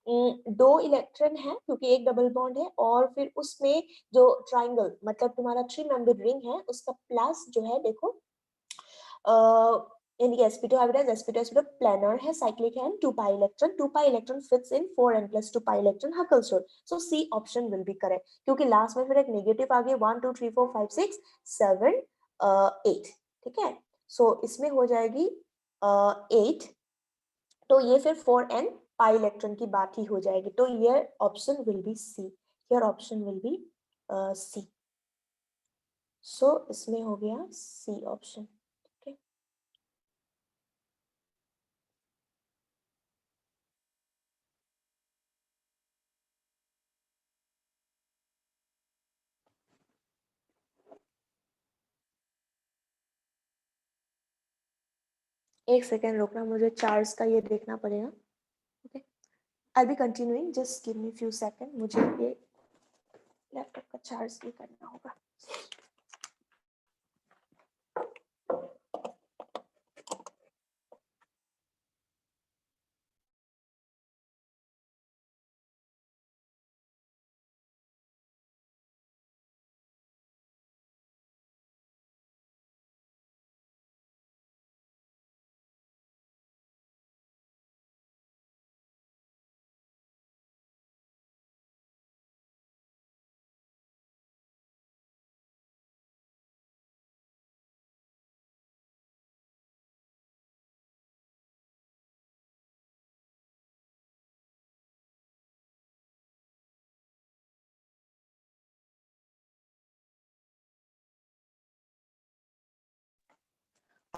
दो इलेक्ट्रॉन है, क्योंकि एक डबल बॉन्ड है, और फिर उसमें जो ट्राइंगल मतलब तुम्हारा 3 मेंबर रिंग है उसका प्लस जो है देखो यानी कि sp2 hybridized sp2 planar है, cyclic है, 2 pi electron fits in 4n+2 pi electron Huckel's rule, so C option will be correct, क्योंकि लास्ट में फिर एक नेगेटिव आ गया 1 2 3 4 5 6 7 8, ठीक है, सो इसमें हो जाएगी 8, तो ये फिर 4n pi electron की बात ही हो जाएगी, तो ये option will B C, your option will B C, सो इसमें हो गया C ऑप्शन। एक सेकेंड रुकना, मुझे चार्ज का ये देखना पड़ेगा, okay, I be continuing, just give me few second, मुझे ये लैपटॉप का चार्ज भी करना होगा।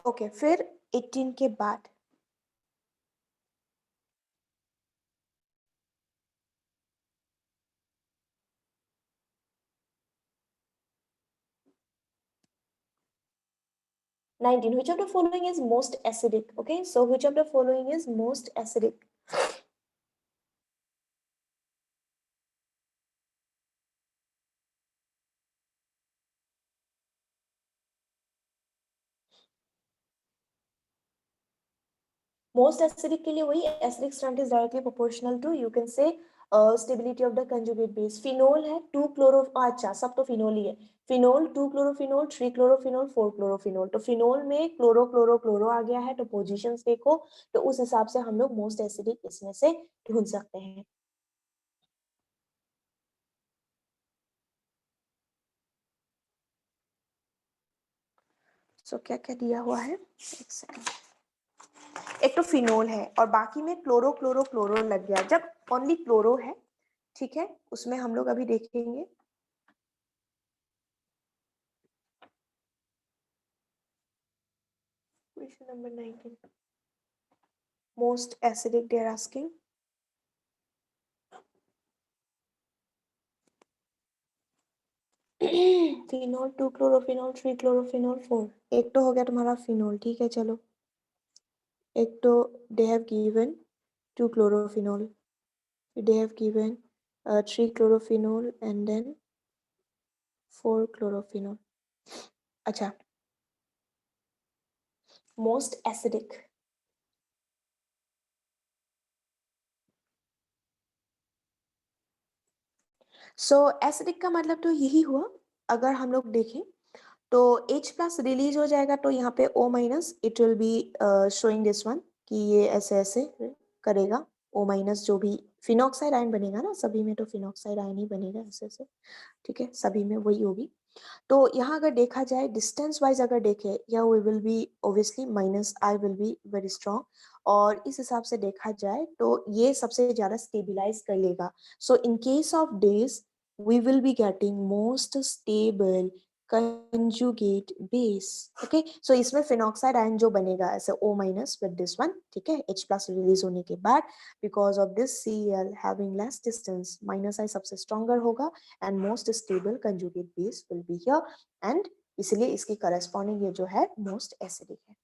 ओके, फिर 18 के बाद 19. Which of the following is most acidic? Okay, so which of the following is most acidic? Most acidic के लिए वही acidic strength is directly proportional to, you can say, stability of the conjugate base. Phenol है 2 chloro, अच्छा सब तो phenol ही है. Phenol 2 chlorophenol 3 chlorophenol 4 chlorophenol. तो phenol में क्लोरो क्लोरो क्लोरो आ गया है, तो पोजीशंस देखो, तो उस हिसाब से हम लोग मोस्ट एसिडिक इसमें से ढूंढ सकते हैं. सो क्या क्या दिया हुआ है, एक सेकंड. एक तो फिनोल है और बाकी में क्लोरो क्लोरो क्लोरो लग गया. जब ओनली क्लोरो है, ठीक है, उसमें हम लोग अभी देखेंगे. Question number 19, most acidic they are asking. Phenol 2 chlorophenol 3 chlorophenol 4. एक तो हो गया तुम्हारा फिनोल, ठीक है, चलो. एक तो they have given 2 क्लोरोफिनोल, they have given 3 chlorophenol and then 4 chlorophenol. अच्छा, most acidic. सो एसिडिक का मतलब तो यही हुआ. अगर हम लोग देखें तो H प्लस रिलीज हो जाएगा, तो यहाँ पे O minus, it will be showing this one कि ये ऐसे ऐसे करेगा. O माइनस जो भी फिनॉक्साइड आयन बनेगा ना, सभी में तो फिनॉक्साइड आयन ही बनेगा ऐसे ऐसे, ठीक है, सभी में वही होगी. तो यहाँ अगर देखा जाए डिस्टेंस वाइज अगर देखें, या we will be obviously minus I will be very strong. और इस हिसाब से देखा जाए तो ये सबसे ज्यादा स्टेबिलाईज कर लेगा. So in case of this we will be getting most stable conjugate base. Okay, so इसमें फिनॉक्साइड आयन जो बनेगा ऐसे O minus with this one, ठीक है, H प्लस रिलीज होने के बाद, because of this Cl having less distance, minus I सबसे स्ट्रॉन्गर होगा and most stable conjugate base will be here, and इसलिए इसकी करस्पॉन्डिंग ये जो है मोस्ट एसिडिक है.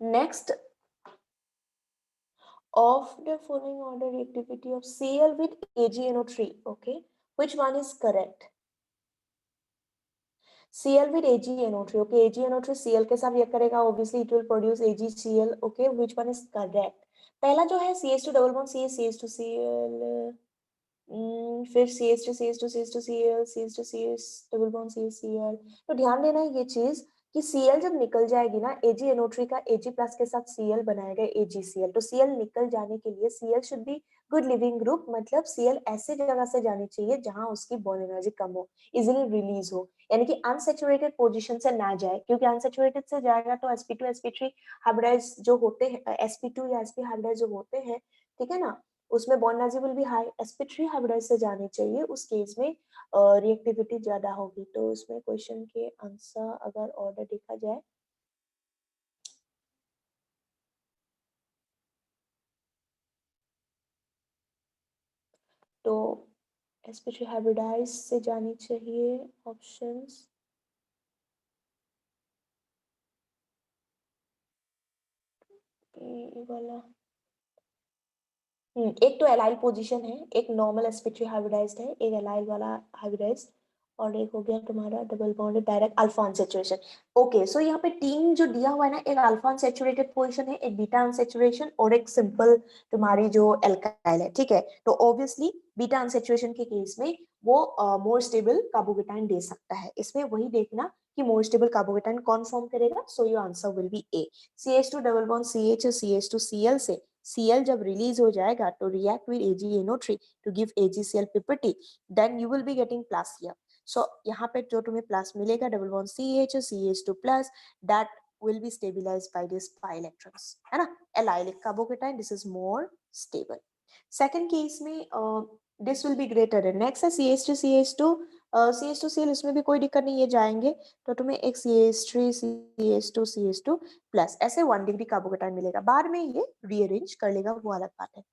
Next, of the following order reactivity of Cl with AgNO3, okay, which one is correct? Cl with AgNO3, okay, AgNO3 Cl के साथ react करेगा, obviously it will produce AgCl, okay, which one is correct? पहला जो है CH2 double bond CH, CH2Cl, फिर CH2 CH2 CH2 Cl CH2 CH double bond CH Cl. तो ध्यान देना ये चीज कि Cl जब निकल जाएगी ना, AgNO3 का Ag प्लस के साथ Cl बनाएगा AgCl. तो Cl निकल जाने के लिए Cl should be good leaving group, मतलब Cl ऐसे जगह से जानी चाहिए जहां उसकी बॉन्ड एनर्जी कम हो, इजिली रिलीज हो, यानी कि अनसेचुरेटेड पोजीशन से ना जाए, क्योंकि अनसेचुरेटेड से जाएगा तो sp2 sp3 हाइब्रिडाइज जो होते हैं, sp2 या sp हाइब्रिडाइज जो होते हैं, ठीक है ना, उसमें bond energy will be high. sp3 hybridize से जानी चाहिए, उस केस में रिएक्टिविटी ज्यादा होगी. तो उसमें क्वेश्चन के आंसर अगर ऑर्डर देखा जाए, तो sp3 हाइब्रिडाइज से जानी चाहिए. ऑप्शंस वाला, एक तो एलाइल पोजीशन है, एक नॉर्मल sp3 हाइब्रिडाइज्ड है, एक एलाइल वाला हाइब्रिडाइज्ड, और एक हो गया तुम्हारा double bonded direct alpha unsaturation. Okay, so यहाँ पे तीन जो दिया हुआ है ना, एक अल्फा अनसैचुरेटेड पोजीशन है, एक बीटा अनसैचुरेशन और एक सिंपल तुम्हारी जो एल्काइल है, ठीक है. तो ऑब्वियसली बीटा अनसैचुरेशन के केस में वो मोर स्टेबल कार्बोकेटाइन दे सकता है. इसमें वही देखना कि मोर स्टेबल कार्बोकेटाइन कौन फॉर्म करेगा. सो your answer will B A. CH2 double bond CH CH2Cl से Cl जब रिलीज हो जाएगा तो react with AgNO3 to give AgCl ppt, then you will be getting plus here. So यहाँ पे जो तुम्हें plus मिलेगा double bond CH CH2 plus, that will be stabilized by this pi electrons, है ना. Allylic carbocation, this is more stable. Second case में this will be greater than next है CH2 CH2 CH2Cl इसमें भी कोई दिक्कत नहीं, ये जाएंगे तो तुम्हें एक CH3 CH2 CH2 प्लस ऐसे 1 डिग्री कार्बोकेटाइन मिलेगा। बाद में ये रीअरेंज कर लेगा, वो अलग बात है,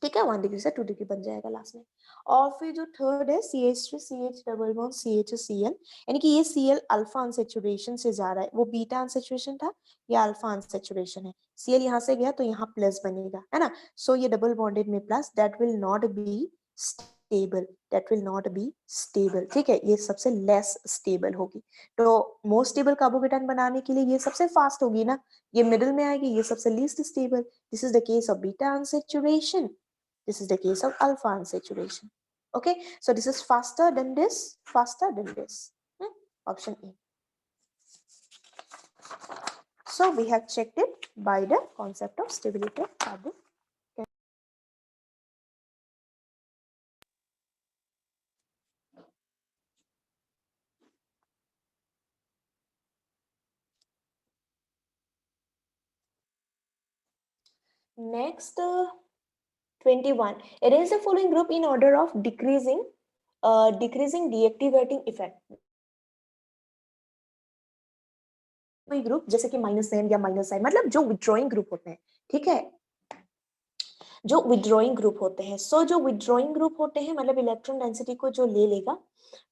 ठीक है। 1 डिग्री से 2 डिग्री बन जाएगा लास्ट में। और फिर जो थर्ड है CH3 CH double bond CHCl, यानी कि ये Cl अल्फा अनसेचुरेशन से जा रहा है, वो बीटा अनसेचुरेशन था, ये अल्फा अनसेचुरेशन है। Cl यहाँ से गया तो यहाँ प्लस बनेगा, है ना। सो ये डबल बॉन्डेड में plus, that will not be stable, that will not be stable, ठीक है। ये सबसे लेस स्टेबल होगी। तो मोस्ट स्टेबल कार्बोकेटाइन बनाने के लिए ये सबसे फास्ट होगी ना, ये मिडिल में आएगी, ये सबसे least stable. This is the case of beta unsaturation, this is the case of alpha unsaturation. Okay, so this is faster than this, faster than this. Option A. So we have checked it by the concept of stability of carbon. Next, 21. Arrange the following group in order of decreasing deactivating effect. कोई group जैसे कि -n या -i, मतलब जो withdrawing group होते हैं, ठीक है, जो विथड्रॉइंग ग्रुप होते हैं। सो जो विथड्रॉइंग ग्रुप होते हैं मतलब इलेक्ट्रॉन डेंसिटी को जो ले लेगा।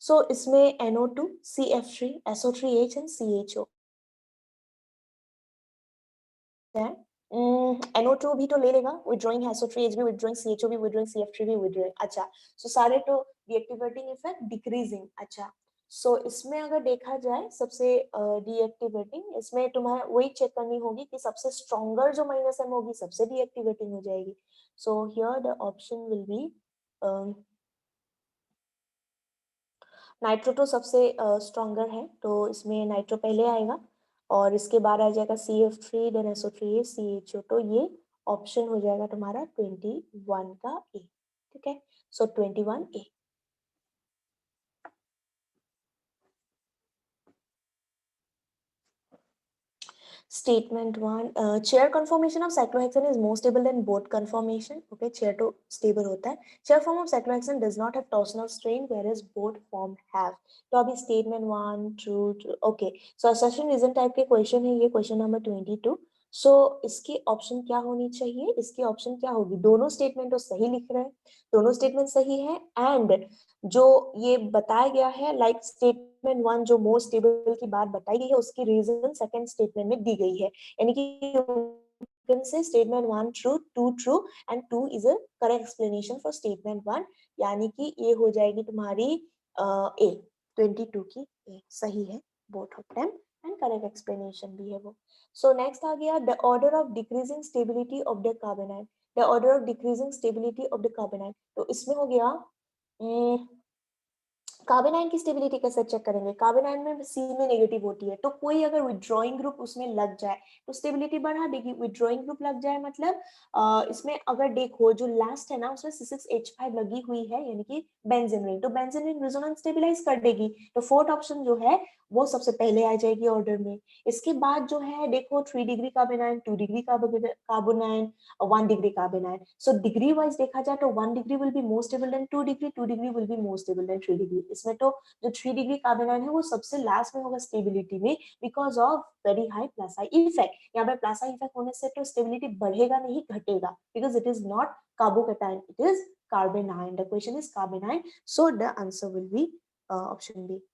सो इसमें NO2 CF3 SO3H and CHO है। NO2 भी तो ले लेगा, विथड्रॉइंग SO3H भी विथड्रॉइंग, CHO भी विथड्रॉइंग, CF3 भी विथड्रॉइंग। अच्छा, सो सारे तो डीएक्टिवेटिंग इफेक्ट डिक्रीजिंग। अच्छा, सो इसमें अगर देखा जाए सबसे डीएक्टिवेटिंग, इसमें तुम्हें वही चेक करनी होगी कि सबसे स्ट्रॉन्गर जो -m होगी सबसे डीएक्टिवेटिंग हो जाएगी। So here the option will B nitro तो सबसे स्ट्रॉन्गर है, तो इसमें नाइट्रो पहले आएगा और इसके बाद आ जाएगा CF3 देन SO3 CHO, तो ये ऑप्शन हो जाएगा तुम्हारा 21 का ए, ठीक है। सो 21 ए। Statement 1, chair conformation of cyclohexane is more stable than both conformation. Okay, chair तो stable होता है. Chair form of cyclohexane does not have torsional strain, whereas both form have. तो अभी statement 1 true. Okay, so assertion reason type के question है, ये question number 22. So इसकी option क्या होनी चाहिए, इसकी ऑप्शन क्या होगी, दोनों स्टेटमेंट तो सही लिख रहे हैं, दोनों स्टेटमेंट सही है। एंड जो ये बताया गया है लाइक स्टेटमेंट 1 जो मोस्ट स्टेबल की बात बताई गई है उसकी रीजन सेकंड स्टेटमेंट में दी गई है, यानी कि से statement 1 true 2 true and 2 is a correct explanation for statement 1, यानी कि ये हो जाएगी तुम्हारी ए 22 की ए सही है, both of them and correct explanation भी है वो। सो नेक्स्ट आ गया the order of decreasing stability of the carbonite, the order of decreasing stability of the carbonite, तो इसमें हो गया कार्बोनाइन की स्टेबिलिटी कैसे चेक करेंगे, कार्बोनाइन में सी में नेगेटिव होती है, तो कोई अगर विथड्रॉइंग ग्रुप उसमें लग जाए तो स्टेबिलिटी बढ़ा देगी। विथड्रॉइंग ग्रुप लग जाए मतलब इसमें अगर देखो जो लास्ट है ना उसमें C6H5 लगी हुई है, यानी कि बेंजीन रिंग, तो बेंजीन रिंग रेजोनेंस स्टेबलाइज कर देगी, तो फोर्थ ऑप्शन जो है वो सबसे पहले आ जाएगी ऑर्डर में। इसके बाद जो है देखो 3 degree carbanion, 2 degree carbanion, 1 degree carbanion. So degree wise देखा जाए तो 1 degree will be more stable than 2 degree, 2 degree will be more stable than 3 degree. इसमें तो जो 3 डिग्री कार्बोनाइन है वो सबसे लास्ट में होगा स्टेबिलिटी में, because of very high plus I effect. यहाँ पे प्लस आई इफेक्ट होने से तो स्टेबिलिटी बढ़ेगा नहीं घटेगा, because it is not carbocation, it is carbanion. The question is carbanion, so the answer will be option B.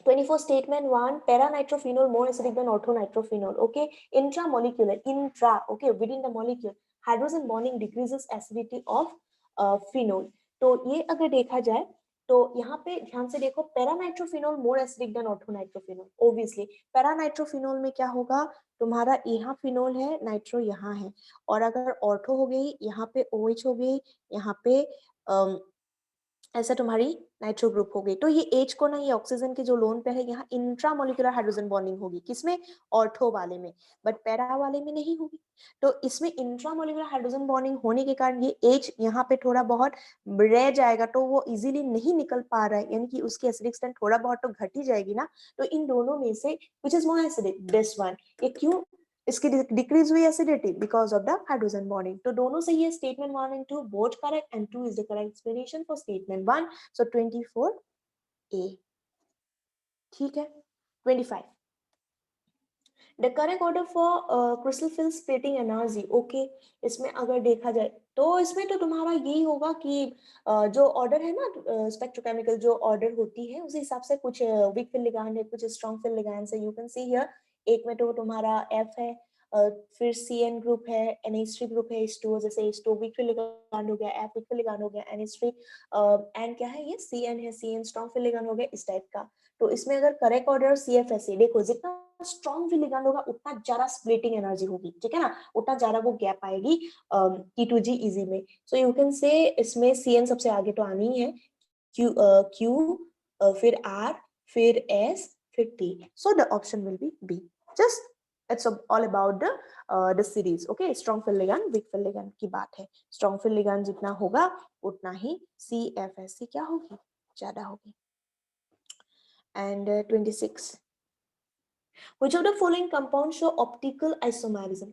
24 statement 1, para-nitrophenol more acidic than ortho-nitrophenol. Okay, intramolecular, intra, okay, within the molecule hydrogen bonding decreases acidity of phenol. तो ये अगर देखा जाए तो यहाँ पे ध्यान से देखो, पैरानाइट्रोफिनोल मोर एसिडिक देन ऑर्थोनाइट्रोफिनोल। ऑब्वियसली पैरानाइट्रोफिनोल में क्या होगा, तुम्हारा यहाँ फिनोल है, नाइट्रो यहाँ है, और अगर ऑर्थो हो गई यहाँ पे OH हो गई, यहाँ पे ऐसा तुम्हारी नाइट्रो ग्रुप हो गई, तो ये H को ना ये ऑक्सीजन के जो लोन पे है यहाँ इंट्रामोलिकुलर हाइड्रोजन बॉन्डिंग होगी, किसमें, ऑर्थो वाले में, बट पैरा वाले में नहीं होगी। तो इसमें इंट्रामोलिकुलर हाइड्रोजन बॉन्डिंग होने के कारण ये H यहाँ पे थोड़ा बहुत रह जाएगा, तो वो इजीली नहीं निकल पा रहा है, यानी कि उसकी एसिडिक स्ट्रेंथ थोड़ा बहुत तो घट ही जाएगी ना। तो इन दोनों में से which is more acidic, this one. ये क्यों इसकी डिक्रीज हुई acidity because of the hydrogen bonding. तो दोनों सही है, statement 1 and 2 both correct and 2 is the correct explanation for statement 1। So 24A। ठीक है। 25 the correct order for crystal field splitting energy. Okay, इसमें अगर देखा जाए तो इसमें तो तुम्हारा यही होगा कि जो ऑर्डर है ना स्पेक्ट्रोकेमिकल जो ऑर्डर होती है, उस हिसाब से कुछ वीक फिल लिगैंड है, कुछ स्ट्रॉन्ग फिल लिगैंड्स है। यू कैन सी हियर, एक में तो तुम्हारा एफ है, फिर CN ग्रुप है, NH3 ग्रुप है, H2 जैसे H2 वीक फिल लिगैंड हो गया, F वीक फिल लिगैंड हो गया, NH3 एंड क्या है ये CN है, CN स्ट्रॉन्ग फिल लिगैंड हो गया, इस टाइप का। तो इसमें अगर करेक्ट ऑर्डर CFSE, देखो जितना स्ट्रॉन्ग फिल लिगैंड होगा उतना ज्यादा स्प्लिटिंग एनर्जी होगी, ठीक है ना, उतना ज्यादा वो गैप आएगी T2G इजी में। सो यू कैन से इसमें CN सबसे आगे तो आनी ही है, Q फिर R फिर S फिर T। So the option will be B। Just it's all about the series. Okay, strong field ligand weak field ligand की बात है। स्ट्रॉन्ग फिल लिगैंड जितना होगा उतना ही CFSE क्या होगी, ज्यादा होगी। And 26, which of the following compounds show optical isomerism?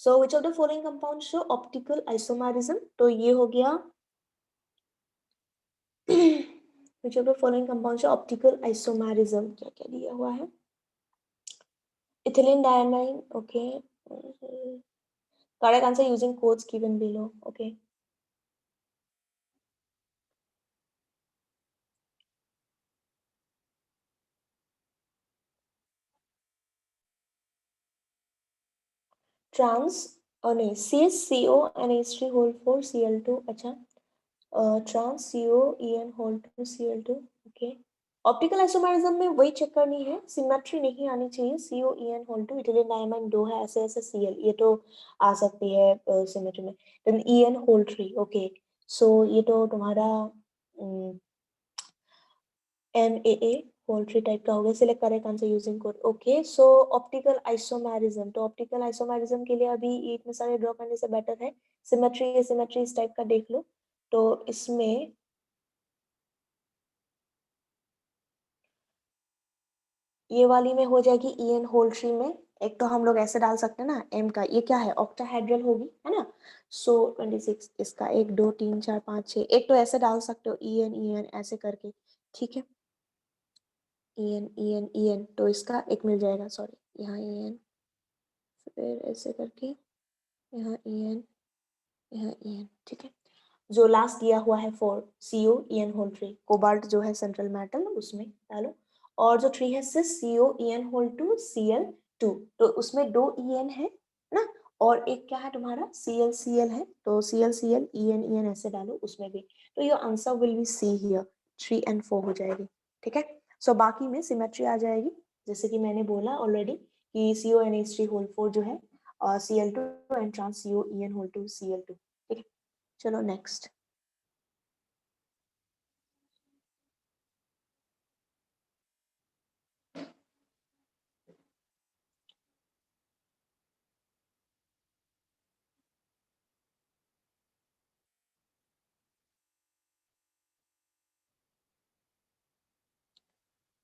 So which of the following compounds show optical isomerism? तो ये हो गया which of the following compounds show optical isomerism? क्या क्या दिया हुआ है? Ethylene diamine, okay. Correct answer using codes given below, okay. Trans और नहीं CSCO NH3 होल 4 Cl2। अच्छा, trans CO EN whole 2 Cl2, okay. Optical isomerism में वही चेक करनी है, सिमेट्री नहीं आनी चाहिए। CO EN whole 2 ethylene diamine 2 है, ऐसे ऐसे Cl, ये तो आ सकती है सिमेट्री में। Then EN whole 3, okay. So ये तो तुम्हारा MAA पोल्ट्री टाइप का हो गया। Select correct answer using code, okay. So optical isomerism, तो ऑप्टिकल आइसोमेरिज्म के लिए अभी एक में सारे ड्रॉ करने से बेटर है सिमेट्री, सिमेट्री इस टाइप का देख लो। तो इसमें ये वाली में हो जाएगी EN होल 3 में। एक तो हम लोग ऐसे डाल सकते हैं ना, M का ये क्या है, ऑक्टाहेड्रल होगी, है ना। सो 26 इसका 1 2 3 4 5 6, एक तो ऐसे डाल सकते हो EN EN ऐसे करके, ठीक है। EN EN EN तो इसका एक मिल जाएगा, सॉरी यहाँ EN, फिर ऐसे करके यहाँ EN, यहाँ EN, ठीक है। जो लास्ट दिया हुआ है 4 CO EN होल 3, कोबाल्ट जो है सेंट्रल मेटल उसमें डालो। और जो 3 है सिस CO EN होल 2 Cl2, तो उसमें 2 EN है ना, और एक क्या है तुम्हारा Cl Cl है, तो Cl Cl EN EN ऐसे डालो उसमें भी। तो your answer will B C here, 3 and 4 हो जाएगी, ठीक है। सो बाकी में सिमेट्री आ जाएगी, जैसे कि मैंने बोला ऑलरेडी कि CO NH3 होल 4 जो है Cl2 and trans CO EN whole 2 Cl2, ठीक है। चलो next.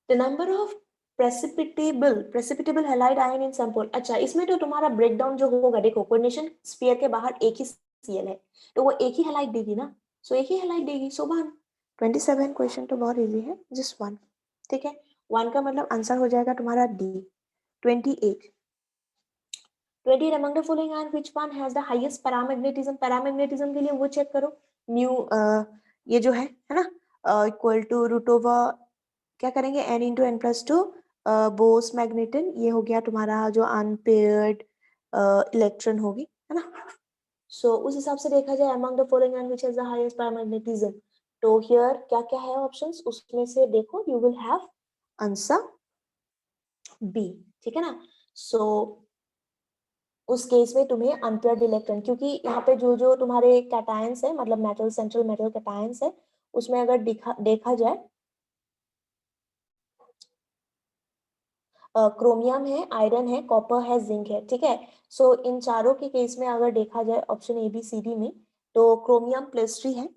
The number of precipitable halide ion in sample। अच्छा, इसमें तो तुम्हारा ब्रेकडाउन जो होगा, देखो कोऑर्डिनेशन स्फीयर के बाहर एक ही Cl है, तो वो एक ही हैलाइड देगी ना, सो एक ही हैलाइड देगी। सो 1 27 क्वेश्चन तो बहुत इजी है, जस्ट 1, ठीक है। 1 का मतलब आंसर हो जाएगा तुम्हारा D। 28 among the following ion which one has the highest paramagnetism? Paramagnetism के लिए वो चेक करो, म्यू ये जो है ना, इक्वल टू रूट ओवर क्या करेंगे n into N plus two Bohr's magneton, ये हो गया तुम्हारा जो अनपेयर्ड इलेक्ट्रॉन होगी, है ना। सो उस हिसाब से देखा जाए among the following ion which has the highest paramagnetism, तो हियर क्या क्या है ऑप्शंस, उसमें से देखो you will have answer B, ठीक है ना। सो उस केस में तुम्हें अनपेयर्ड इलेक्ट्रॉन, क्योंकि यहाँ पे जो जो तुम्हारे कैटायंस है, मतलब मेटल सेंट्रल मेटल कैटायंस है, उसमें अगर देखा जाए क्रोमियम है, आयरन है, कॉपर है, जिंक है, ठीक है। सो इन चारों के केस में अगर देखा जाए ऑप्शन ABCD में, तो क्रोमियम प्लस 3 है,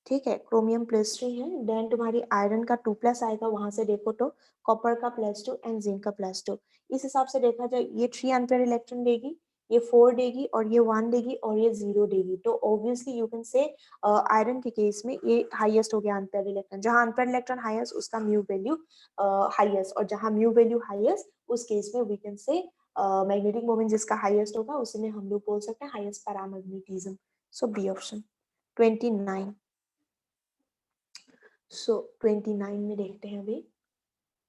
ठीक है, क्रोमियम प्लस 3 है। देन तुम्हारी आयरन का 2 प्लस आएगा, वहां से देखो तो कॉपर का +2 एंड जिंक का +2। इस हिसाब से देखा जाए ये 3 अनपेयर इलेक्ट्रॉन देगी, ये 4 देगी और ये 1 देगी और ये 0 देगी। तो obviously you can say iron के केस में ये हाईएस्ट हो गया अनपेयर इलेक्ट्रॉन। जहां अनपेयर इलेक्ट्रॉन हाईएस्ट उसका म्यू वैल्यू हाईएस्ट, और जहां म्यू वैल्यू हाईएस्ट उस केस में we can say magnetic moment जिसका हाईएस्ट होगा उसी में हम लोग बोल सकते हैं highest paramagnetism. So B option 29। So 29 में देखते हैं अभी।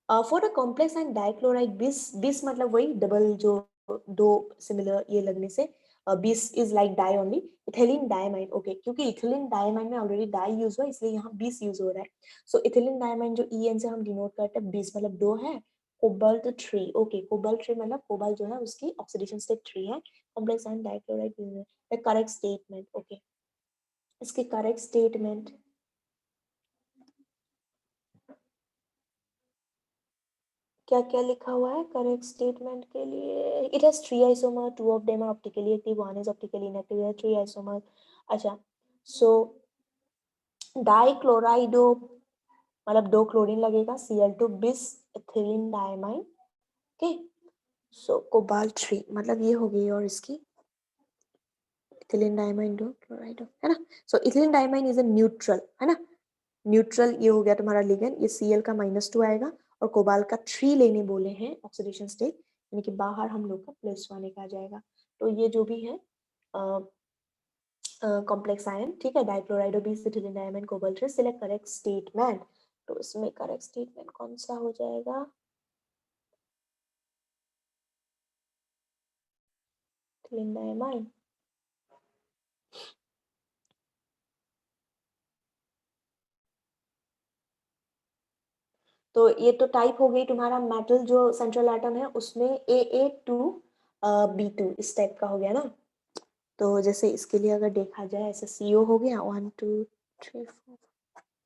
For a complex and dichloride bis मतलब वही डबल जो दो सिमिलर ये लगने से bis is like di only. Ethylene diamine, okay, क्योंकि इथिलीन डायमाइन में ऑलरेडी डाई यूज हुआ इसलिए यहाँ बिस यूज हो रहा है। सो इथिलीन डायमाइन जो EN से हम डिनोट करते हैं, बिस मतलब दो है, कोबाल्ट 3, ओके, कोबाल्ट 3 मतलब कोबाल्ट जो है उसकी ऑक्सीडेशन स्टेट 3 है। Complex and dichloride the correct statement, okay, इसके करेक्ट स्टेटमेंट क्या क्या लिखा हुआ है करेक्ट स्टेटमेंट के लिए? It has 3 isomer, 2 of them are optically active, 1 is optically inactive, 3 isomer. अच्छा, सो डाइक्लोराइडो मतलब दो क्लोरीन लगेगा, Cl2 bis ethylene diamine, okay. So cobalt 3 मतलब ये हो गई, और इसकी इथिलीन डायमाइन दो क्लोराइडो है ना। So ethylene diamine is a neutral, है ना, न्यूट्रल ये हो गया तुम्हारा लिगेंड। ये Cl का -2 आएगा और कोबाल्ट का 3 लेने बोले हैं ऑक्सीडेशन स्टेट, यानी कि बाहर हम लोग का +1 एक आ जाएगा। तो ये जो भी है कॉम्प्लेक्स आयन, ठीक है, डाइक्लोराइडो बीस ethylene diamine cobalt 3, select correct statement. तो इसमें करेक्ट स्टेटमेंट कौन सा हो जाएगा? इथिलीन डायमाइन, तो ये तो टाइप हो गई तुम्हारा मेटल जो सेंट्रल एटम है उसमें AA2B2 इस टाइप का हो गया ना। तो जैसे इसके लिए अगर देखा जाए ऐसे CO हो गया 1 2 3 4,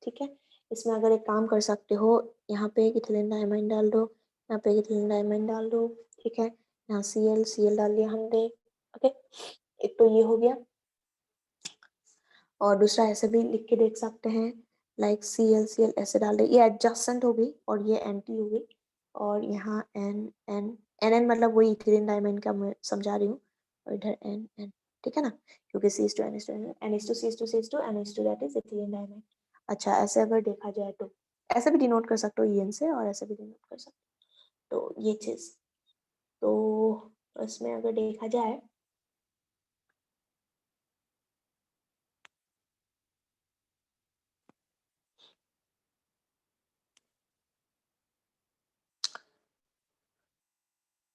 ठीक है। इसमें अगर एक काम कर सकते हो, यहाँ पे एक इथिलीन डायमाइन डाल दो, यहाँ पे एक इथिलीन डायमाइन डाल दो, ठीक है, यहाँ Cl डाल दिया हमने, ओके। एक तो ये हो गया, और दूसरा ऐसे भी लिख के देख सकते हैं, लाइक Cl ऐसे डाल दे, ये एडजस्टेंट हो गई और ये एंटी हो गई, और यहाँ N मतलब वही इथिलीन डायमाइन का मैं समझा रही हूँ, और इधर N, ठीक है ना, क्योंकि NH2 that is ethylene diamine. अच्छा, ऐसे अगर देखा जाए तो ऐसे भी डिनोट कर सकते हो EN से, और ऐसे भी डिनोट कर सकते हो, तो ये चीज। तो इसमें अगर देखा जाए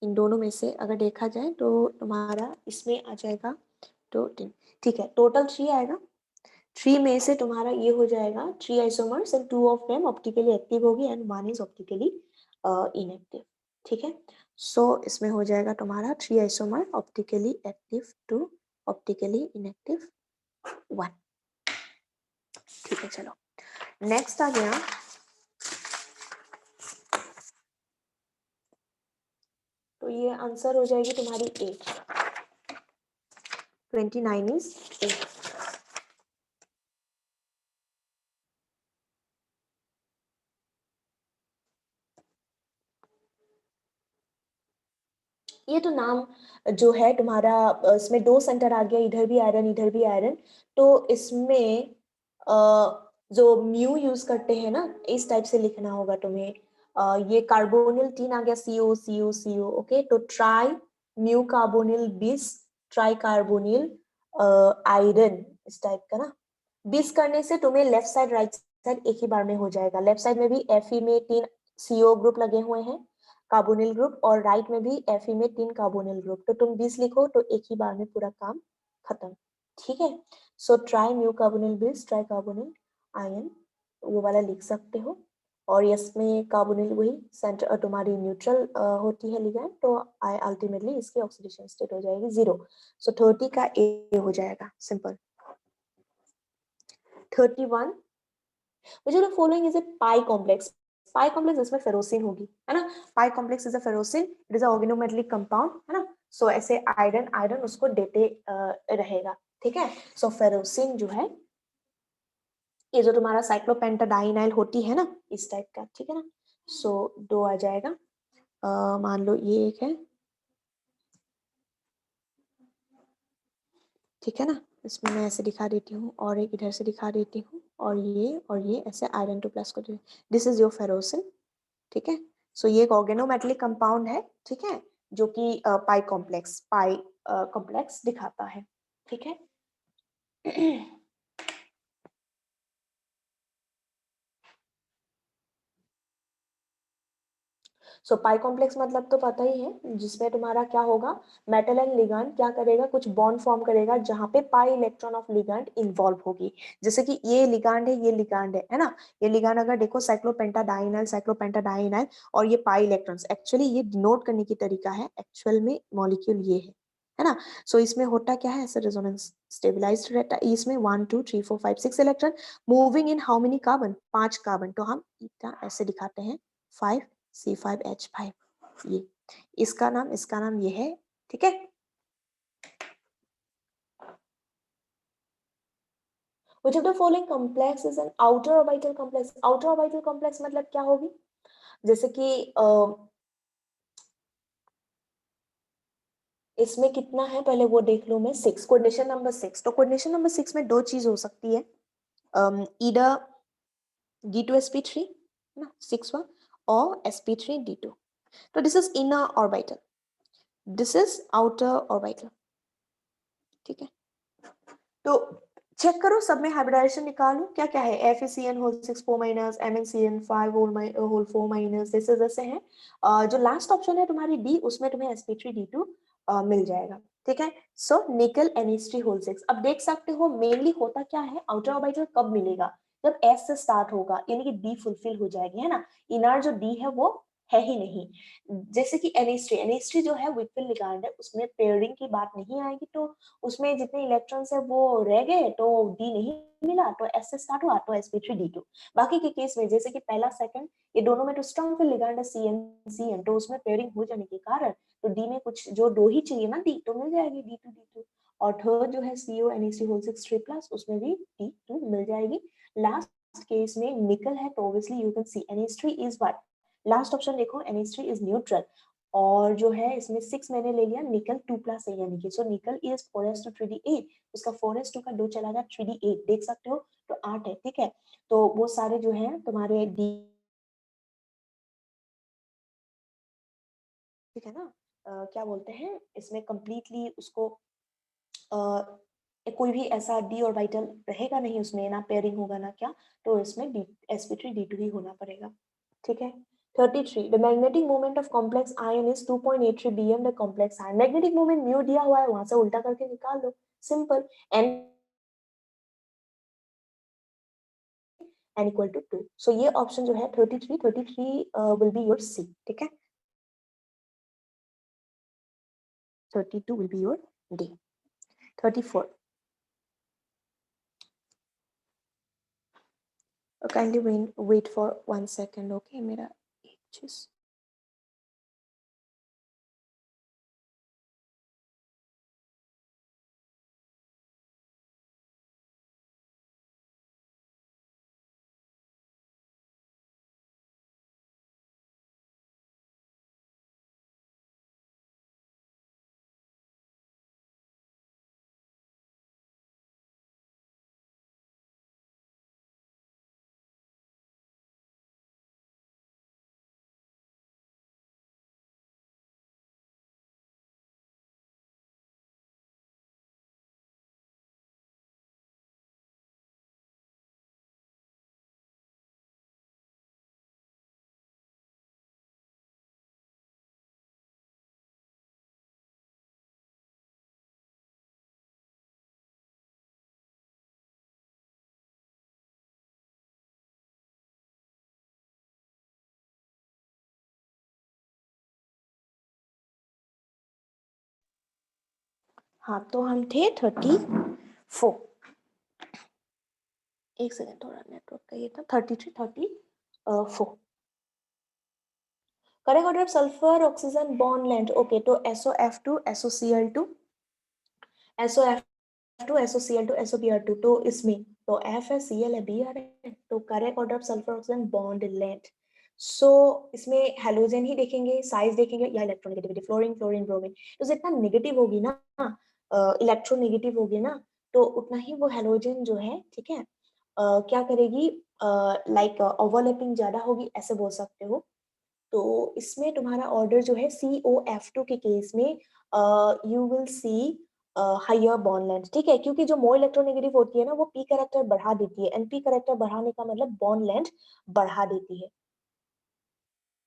इन दोनों में से अगर देखा जाए तो तुम्हारा इसमें आ जाएगा तो 10, ठीक है, टोटल 3 आएगा। 3 में से तुम्हारा ये हो जाएगा 3 isomers and 2 of them optically active होगी एंड 1 इज ऑप्टिकली इनएक्टिव, ठीक है। सो इसमें हो जाएगा तुम्हारा 3 isomer optically active 2, optically inactive 1, ठीक है। चलो नेक्स्ट आ गया, तो ये आंसर हो जाएगी तुम्हारी 8, 29 इज 8। ये तो नाम जो है तुम्हारा इसमें 2 सेंटर आ गया, इधर भी आयरन इधर भी आयरन, तो इसमें जो म्यू यूज करते हैं ना इस टाइप से लिखना होगा तुम्हें। ये कार्बोनिल 3 आ गया, CO, ओके, तो ट्राई म्यू कार्बोनिल बिस, ट्राई कार्बोनिल आयरन, इस टाइप का ना। बिस करने से तुम्हें लेफ्ट साइड राइट साइड एक ही बार में हो जाएगा। लेफ्ट साइड में भी Fe में 3 CO ग्रुप लगे हुए हैं, कार्बोनिल ग्रुप, और राइट में भी Fe में 3 कार्बोनिल ग्रुप, तो तुम 20 लिखो तो एक ही बार में पूरा काम खत्म, ठीक है। So try mu carbonyl base, try carbonyl ion, वो वाला लिख सकते हो। और इसमें कार्बोनिल वही सेंटर तुम्हारी न्यूट्रल होती है लिगैंड, तो आई अल्टीमेटली इसकी ऑक्सीडेशन स्टेट हो जाएगी 0। सो 30 का ए हो जाएगा, simple. 31, which of the following is a pi complex? pi complex इसमें फेरोसिन होगी, है ना। pi complex is a ferrocene, it is a organometallic compound, है ना। सो ऐसे आयरन आयरन उसको देते रहेगा, ठीक है। सो फेरोसिन जो है ये जो तुम्हारा साइक्लोपेंटाडाइनाइल होती है ना इस टाइप का, ठीक है ना। सो 2 आ जाएगा। मान लो ये एक है, ठीक है ना, इसमें मैं ऐसे दिखा देती हूँ और एक इधर से दिखा देती हूँ और ये ऐसे आयरन 2 प्लस को, दिस इज योर फेरोसिन, ठीक है। सो ये एक ऑर्गेनोमेटेलिक कंपाउंड है, ठीक है, जो कि पाई कॉम्प्लेक्स दिखाता है, ठीक है। सो पाई कॉम्प्लेक्स मतलब तो पता ही है, जिसमें तुम्हारा क्या होगा, मेटल एंड लिगांड क्या करेगा, कुछ बॉन्ड फॉर्म करेगा जहां पे pi electron of ligand involve होगी। जैसे कि ये लिगांड है, ये लिगांड है ना, ये लिगांड अगर देखो साइक्लोपेंटाडाइनाइल और ये पाई इलेक्ट्रॉन्स, एक्चुअली ये डिनोट करने की तरीका है, एक्चुअल में मॉलिक्यूल ये है ना। सो इसमें होता क्या है, ऐसे रेजोनेंस स्टेबलाइज्ड रहता है, इसमें 1 2 3 4 5 6 electron moving in how many carbon, 5 carbon, तो हम ऐसे दिखाते हैं 5 C5H5, ये इसका नाम ये है, ठीक है। Which of the following complex is an outer orbital complex? Outer orbital complex मतलब क्या होगी, जैसे कि इसमें कितना है पहले वो देख लो, मैं 6, कोऑर्डिनेशन नंबर 6, तो कोऑर्डिनेशन नंबर 6 में दो चीज हो सकती है, ईदर D2sp3 ना 6 और sp3d2, तो this is inner orbital, this is outer orbital, ठीक है। तो चेक करो सब में हाइब्रिडाइजेशन निकालो, क्या क्या है, FeCN whole 6 4 minus, MnCN 5 whole 4 minus, जैसे जैसे है। जो लास्ट ऑप्शन है तुम्हारी डी, उसमें तुम्हें sp3d2 मिल जाएगा, ठीक है। सो निकल NH3 होल 6, अब देख सकते हो मेनली होता क्या है, आउटर ऑर्बिटल कब मिलेगा, जब S से स्टार्ट होगा, यानी कि डी फुलफिल हो जाएगी, है ना। इनर जो डी है वो है ही नहीं, जैसे कि NH3 जो है विकफिल लिगांड है, उसमें पेयरिंग की बात नहीं आएगी, तो उसमें जितने इलेक्ट्रॉन्स है वो रह गए, तो डी नहीं मिला, तो एस से स्टार्ट हुआ, तो sp3d2। बाकी के केस में जैसे कि पहला सेकंड ये दोनों में तो स्ट्रॉन्ग फिल लिगांड है CN, तो उसमें पेयरिंग हो जाने के कारण तो डी में कुछ जो दो ही चाहिए ना डी, तो मिल जाएगी D2D2। और थर्ड जो है CO NH3 होल 6 3+, उसमें भी D2 मिल जाएगी। लास्ट केस में निकल है, तो obviously you can C NH3 is what, last option देखो NH3 इज न्यूट्रल, और जो है इसमें 6 मैंने ले लिया, निकल 2+ है, यानी कि सो निकल इज 4s2 3d8, उसका 4s2 का 2 चला गया 3d8, देख सकते हो, तो 8 है, ठीक है। तो वो सारे जो है तुम्हारे डी, ठीक है ना, क्या बोलते हैं इसमें कंप्लीटली उसको कोई भी ऐसा डी ऑर्बिटल रहेगा नहीं उसमें, ना पेयरिंग होगा ना क्या, तो इसमें डी sp3d2 ही होना पड़ेगा, ठीक है। 33, the magnetic moment of complex ion is 2.83 bm, the complex ion magnetic moment mu दिया हुआ है, वहां से उल्टा करके निकाल लो, simple, n equal to 2, so ये ऑप्शन जो है 33 will be your C, ठीक है, 32 will be your D। 34, kindly wait for 1 second, okay, मेरा एक चीज, हाँ तो हम थे 34, एक सेकंड थोड़ा नेटवर्क का ये था, 34, correct order of sulphur oxygen bond length, okay, तो SOF2 SOCl2 SOF2 SOCl2 SOBr2, तो इसमें तो F है, Cl है, Br है, तो correct order of sulphur oxygen bond length, so इसमें हेलोजन ही देखेंगे, साइज देखेंगे या इलेक्ट्रोनेगेटिविटी, फ्लोरीन, फ्लोरीन, ब्रोमीन। तो जितना नेगेटिव होगी ना, इलेक्ट्रोनेगेटिव होगी ना, तो उतना ही वो हेलोजन जो है, ठीक है, क्या करेगी, लाइक ओवरलैपिंग ज्यादा होगी, ऐसे बोल सकते हो। तो इसमें तुम्हारा ऑर्डर जो है COF2 के केस में you will see higher bond length, ठीक है, क्योंकि जो मोर इलेक्ट्रोनेगेटिव होती है ना, वो p कैरेक्टर बढ़ा देती है, एंड p कैरेक्टर बढ़ाने का मतलब बॉन्ड लेंथ बढ़ा देती है,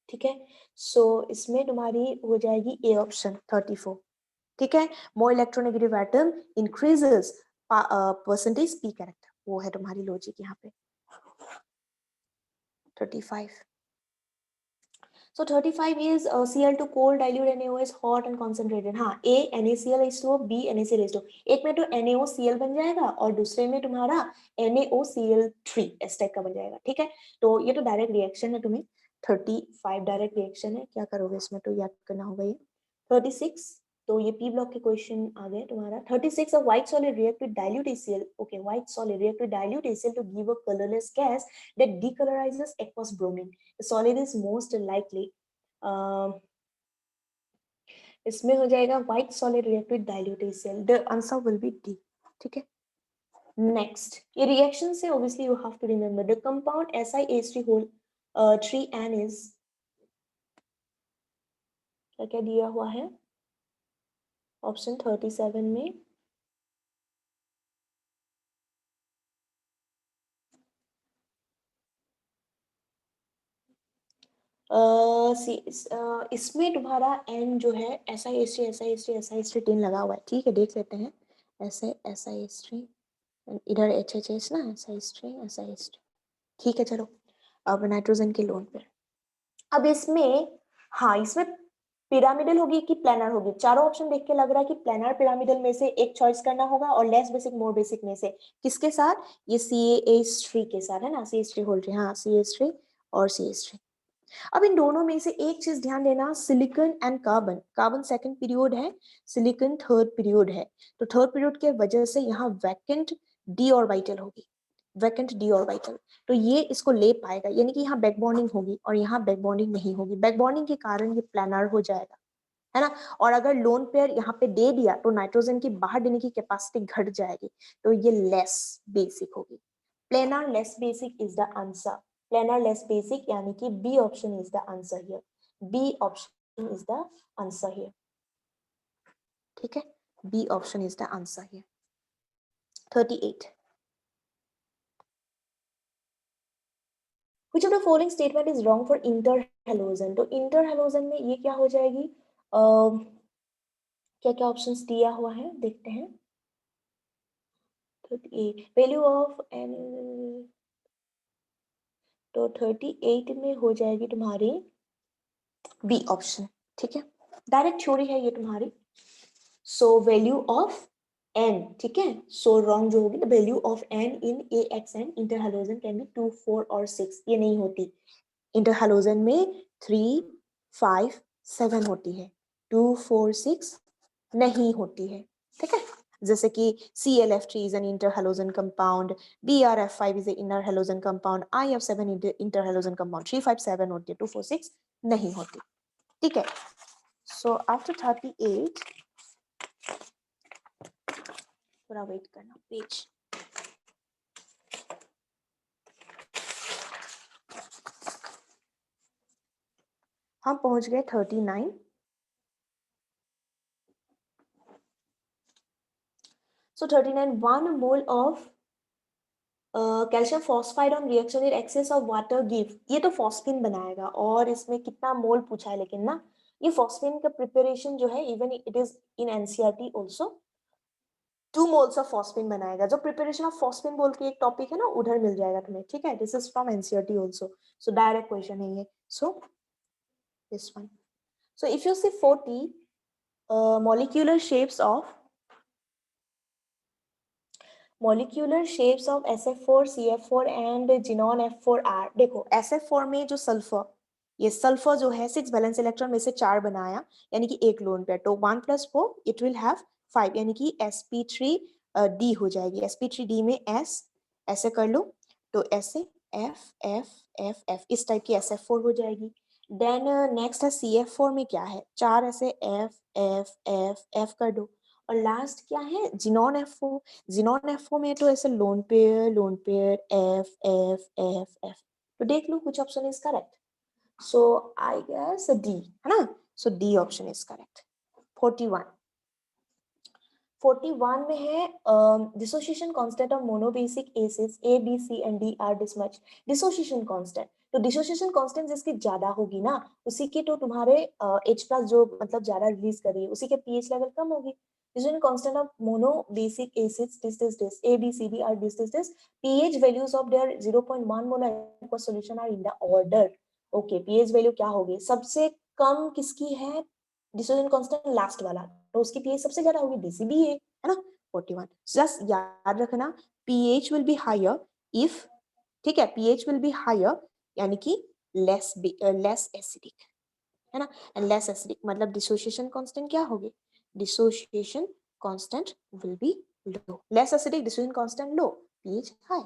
ठीक है। सो इसमें तुम्हारी हो जाएगी ए ऑप्शन 34, ठीक है। More electronegative atom increases percentage p character, वो है तुम्हारी लॉजिक यहाँ पे। 35. So 35 is Cl2 cold, dilute NaO is hot and concentrated. हाँ, A NaCl B NaCl एक में तो NaOCl बन जाएगा और दूसरे में तुम्हारा NaOCl3 इस टाइप का बन जाएगा, ठीक है। तो ये तो डायरेक्ट रिएक्शन है, तुम्हें 35 डायरेक्ट रिएक्शन है, क्या करोगे इसमें, तो याद करना होगा ये 36। तो ये पी ब्लॉक के क्वेश्चन आ गए तुम्हारा। 36 a white solid react with dilute ACl, okay, white solid react with dilute ACl to give a colorless gas that decolorizes aqueous bromine. The solid is most likely इसमें हो जाएगा white solid react with dilute ACl, the answer will be D, ठीक है। Next, ये reaction से obviously you have to remember the compound SiH3 whole 3N is, क्या क्या दिया हुआ है ऑप्शन 37 में, इसमें तुम्हारा N जो है SiH3 लगा हुआ है, ठीक है, देख लेते हैं। ऐसे SiH3 इधर HHS ना, SiH3 ठीक है, चलो अब नाइट्रोजन के लोन पे। अब इसमें, हाँ, इसमें पिरामिडल होगी कि प्लानर होगी, चारों ऑप्शन देख के लग रहा है कि प्लानर पिरामिडल में से एक चॉइस करना होगा, और लेस बेसिक मोर बेसिक में से किसके साथ, ये CH3 के साथ है ना, CH3 होल रही, हाँ, CH3 और CH3। अब इन दोनों में से एक चीज ध्यान देना, silicon and carbon, carbon second period है, सिलिकॉन थर्ड पीरियड है, तो थर्ड पीरियड के वजह से यहाँ वैकेंट डी ऑर्बिटल होगी, वैकेंट डी ऑर्बिटल, तो ये इसको ले पाएगा, यानी कि यहाँ बैक बॉन्डिंग होगी और यहाँ बैक बॉन्डिंग नहीं होगी, बैक बॉन्डिंग के कारण ये प्लानर हो जाएगा, है ना। और अगर लोन पेयर यहाँ पे दे दिया तो नाइट्रोजन की बाहर देने की कैपेसिटी घट जाएगी, तो ये लेस बेसिक होगी। Planar less basic is the answer, planar less basic, यानी कि B option is the answer here, B option is the answer here, ठीक है, B option is the answer here. 38, which of the following statement is wrong for interhalogen, तो interhalogen में ये क्या हो जाएगी, क्या क्या ऑप्शंस दिया हुआ है देखते हैं। 38 वैल्यू ऑफ एन, तो 38 में हो जाएगी तुम्हारी बी ऑप्शन, ठीक है, डायरेक्ट थ्योरी है ये तुम्हारी। सो वैल्यू ऑफ एन, ठीक है, सो रॉन्ग जो होगी, the value of n in AXN interhalogen can be 2, 4 और 6, ये नहीं होती, इंटरहैलोजन में 3, 5, 7 होती है, 2, 4, 6 नहीं होती है, ठीक है। जैसे कि ClF3 is an interhalogen compound, BrF5 is an interhalogen compound, IF7 interhalogen compound, 3, 5, 7 होती है, 2, 4, 6 नहीं होती, ठीक है। सो आफ्टर 38 थोड़ा वेट करना, पेज हम पहुंच गए 39। So 39, 1 mole of calcium phosphide on reaction in excess of water give, ये तो फॉस्फिन बनाएगा, और इसमें कितना मोल पूछा है, लेकिन ना ये फॉस्फिन का प्रिपरेशन जो है, even it is in NCERT also, 2 moles of phosphine बनाएगा, जो प्रिपरेशन ऑफ फॉस्फिन बोल के एक टॉपिक है ना, उधर मिल जाएगा तुम्हें, ठीक है, this is from NCERT also, so direct question है ये। So this one, so if you see 40 molecular shapes of SF4, CF4 and xenon F4R, देखो SF4 में जो सल्फर, ये सल्फर जो है 6 वैलेंस इलेक्ट्रॉन में से 4 बनाया, यानी कि एक लोन पेयर, तो 1 + 4 इट विल हैव 5, यानी कि sp3d हो जाएगी, sp3d में s ऐसे कर लो, तो ऐसे एफ एफ एफ एफ, इस टाइप की SF4 हो जाएगी। देन नेक्स्ट है CF4 में क्या है, 4 ऐसे एफ एफ एफ एफ कर दो। और लास्ट क्या है, जिनॉन F4। जिनॉन F4 में तो ऐसे lone pair F F F F. तो देख लो कुछ option is correct. So I guess D, है ना। So D option is correct. 41 में है dissociation constant of monobasic acids A, B, C and D are this much. Dissociation constant, तो dissociation constant जिसकी ज्यादा होगी ना, उसी के तो तुम्हारे H+ जो मतलब ज्यादा रिलीज कर रही है, उसी के pH लेवल कम होगी। Dissociation constant of monobasic acids this A, B, C, D are this pH values of their 0.1 molar aqueous solution are in the order। Okay, pH value क्या होगी, सबसे कम किसकी है, डिसोसिएशन कांस्टेंट लास्ट वाला, तो उसकी pH सबसे ज्यादा होगी DCBA, है ना। 41 जस्ट याद रखना, pH will be higher if, ठीक है, pH विल बी हायर यानी कि लेस एसिडिक, है ना। एंड लेस एसिडिक मतलब डिसोसिएशन कांस्टेंट क्या होगी, dissociation constant will be low. Less acidic, dissociation constant low, pH high.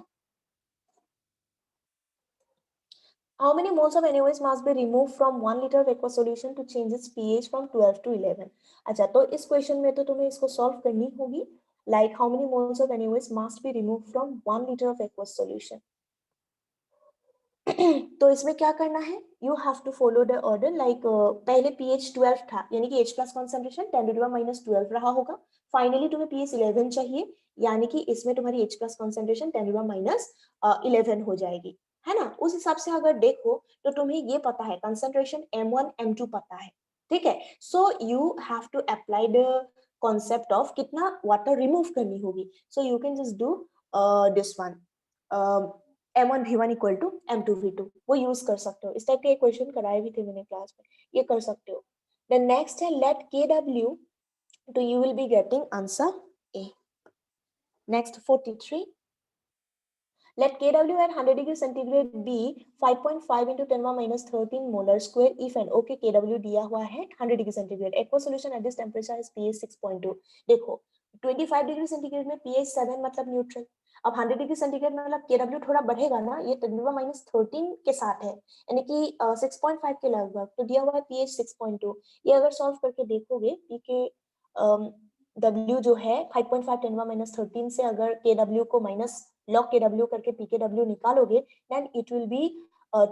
How many moles of NaOH must be removed from 1 liter of aqueous solution to change its pH from 12 to 11? अच्छा, तो इस question में तो तुम्हें इसको solve करनी होगी। Like how many moles of NaOH must be removed from 1 liter of aqueous solution? तो इसमें क्या करना है, you have to follow the order. Like पहले pH 12 था, यानी कि H+ कॉन्सेंट्रेशन 10⁻⁻12 रहा होगा। फाइनली तुम्हें pH 11 चाहिए, यानी कि इसमें तुम्हारी H+ कॉन्सेंट्रेशन 10⁻11 हो जाएगी, है ना। उस हिसाब से अगर देखो तो तुम्हें ये पता है कंसेंट्रेशन M1 M2 पता है, ठीक है। So you have to apply the concept of कितना वाटर रिमूव करनी होगी। So you can just do this one, M1V1 equal to M2V2, वो यूज कर सकते हो। इस टाइप के क्वेश्चन कराए भी थे मैंने क्लास में, ये कर सकते हो। देन नेक्स्ट है लेट KW, तो you will be getting answer A। Next 43, let KW at 100 degree centigrade be 5.5 into 10⁻13 molar square if and okay KW दिया हुआ है 100 degree centigrade, aqueous solution at this temperature is pH 6.2। देखो 25 degree centigrade में pH 7 मतलब neutral. अब 100 degree centigrade में मतलब KW थोड़ा बढ़ेगा ना, ये 10⁻13 के साथ है, यानी कि 6.5 के लगभग, तो दिया हुआ है pH 6.2। ये अगर सॉल्व करके देखोगे पीके W जो है 5.5 10⁻13 से अगर KW को माइनस log KW करके PKW निकालोगे, then it will be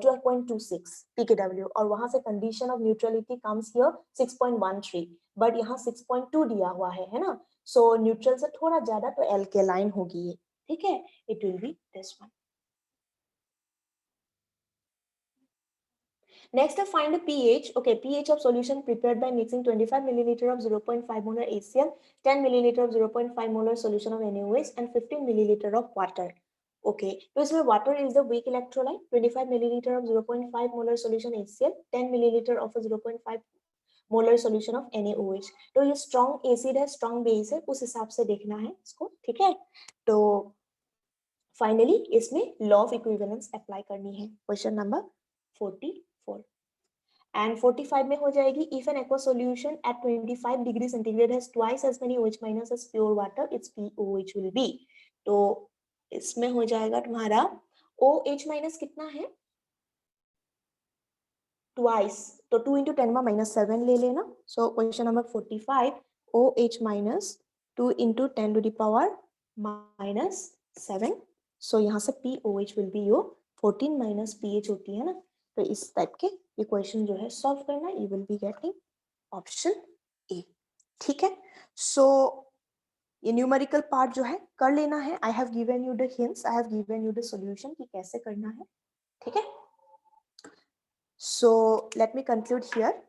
12.26 PKW, और वहां से condition of neutrality comes here 6.13, but यहाँ 6.2 दिया हुआ है ना। सो न्यूट्रल से थोड़ा ज्यादा, तो एल्केलाइन होगी ये, ठीक है। It will be this one. Next, find the pH. Okay, pH of solution prepared by mixing 25 milliliter of 0.5 molar HCl, 10 milliliter of 0.5 molar solution of NaOH, and 15 milliliter of water. Okay, तो इसमें water is the weak electrolyte. 25 milliliter of 0.5 molar solution HCl, 10 milliliter of a 0.5 molar solution of NaOH। तो ये strong acid है, strong base है, उस हिसाब से देखना है इसको, ठीक है। तो फाइनली इसमें लॉ ऑफ इक्विवेलेंस अप्लाई करनी है। क्वेश्चन नंबर 44 एंड 45 में हो जाएगी, if an aqua solution at 25 degree centigrade has twice as many OH minus as pure water, it's POH will be. तो इसमें हो जाएगा तुम्हारा OH माइनस कितना है, ट्वाइस, तो 2 into 10⁻⁻7 ले लेना। So question number 45, OH minus 2 into 10 to the power -7। सो यहाँ से POH will be your 14 minus PH होती है ना। तो इस टाइप के ये क्वेश्चन जो है सॉल्व करना, you will be getting option A, ठीक है। सो ये न्यूमेरिकल पार्ट जो है कर लेना है। I have given you the hints, I have given you the solution कि कैसे करना है, ठीक है। So let me conclude here,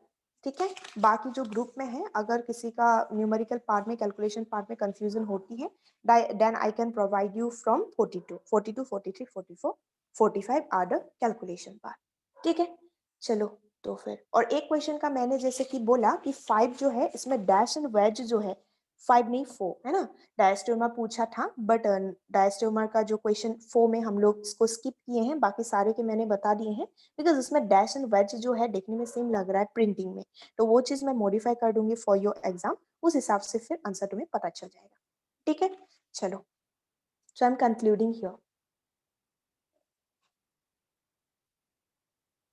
ठीक है। बाकी जो ग्रुप में है, अगर किसी का न्यूमेरिकल पार्ट में, कैलकुलेशन पार्ट में कंफ्यूजन होती है, then I can provide you from 42, 43, 44, 45 are the calculation part, ठीक है। चलो तो फिर, और एक क्वेश्चन का मैंने जैसे कि बोला कि 5 जो है इसमें डैश एंड वेज जो है, 5 नहीं 4 है ना। डायस्टोमा पूछा था, बट डायस्टोमा का जो क्वेश्चन 4 में हम लोग इसको स्किप किए हैं, बाकी सारे के मैंने बता दिए हैं, बिकॉज उसमें डैश एंड वेज जो है देखने में सेम लग रहा है प्रिंटिंग में, तो वो चीज मैं मॉडिफाई कर दूंगी फॉर योर एग्जाम, उस हिसाब से फिर आंसर तुम्हें पता चल जाएगा, ठीक है। चलो, सो आई एम कंक्लूडिंग हियर।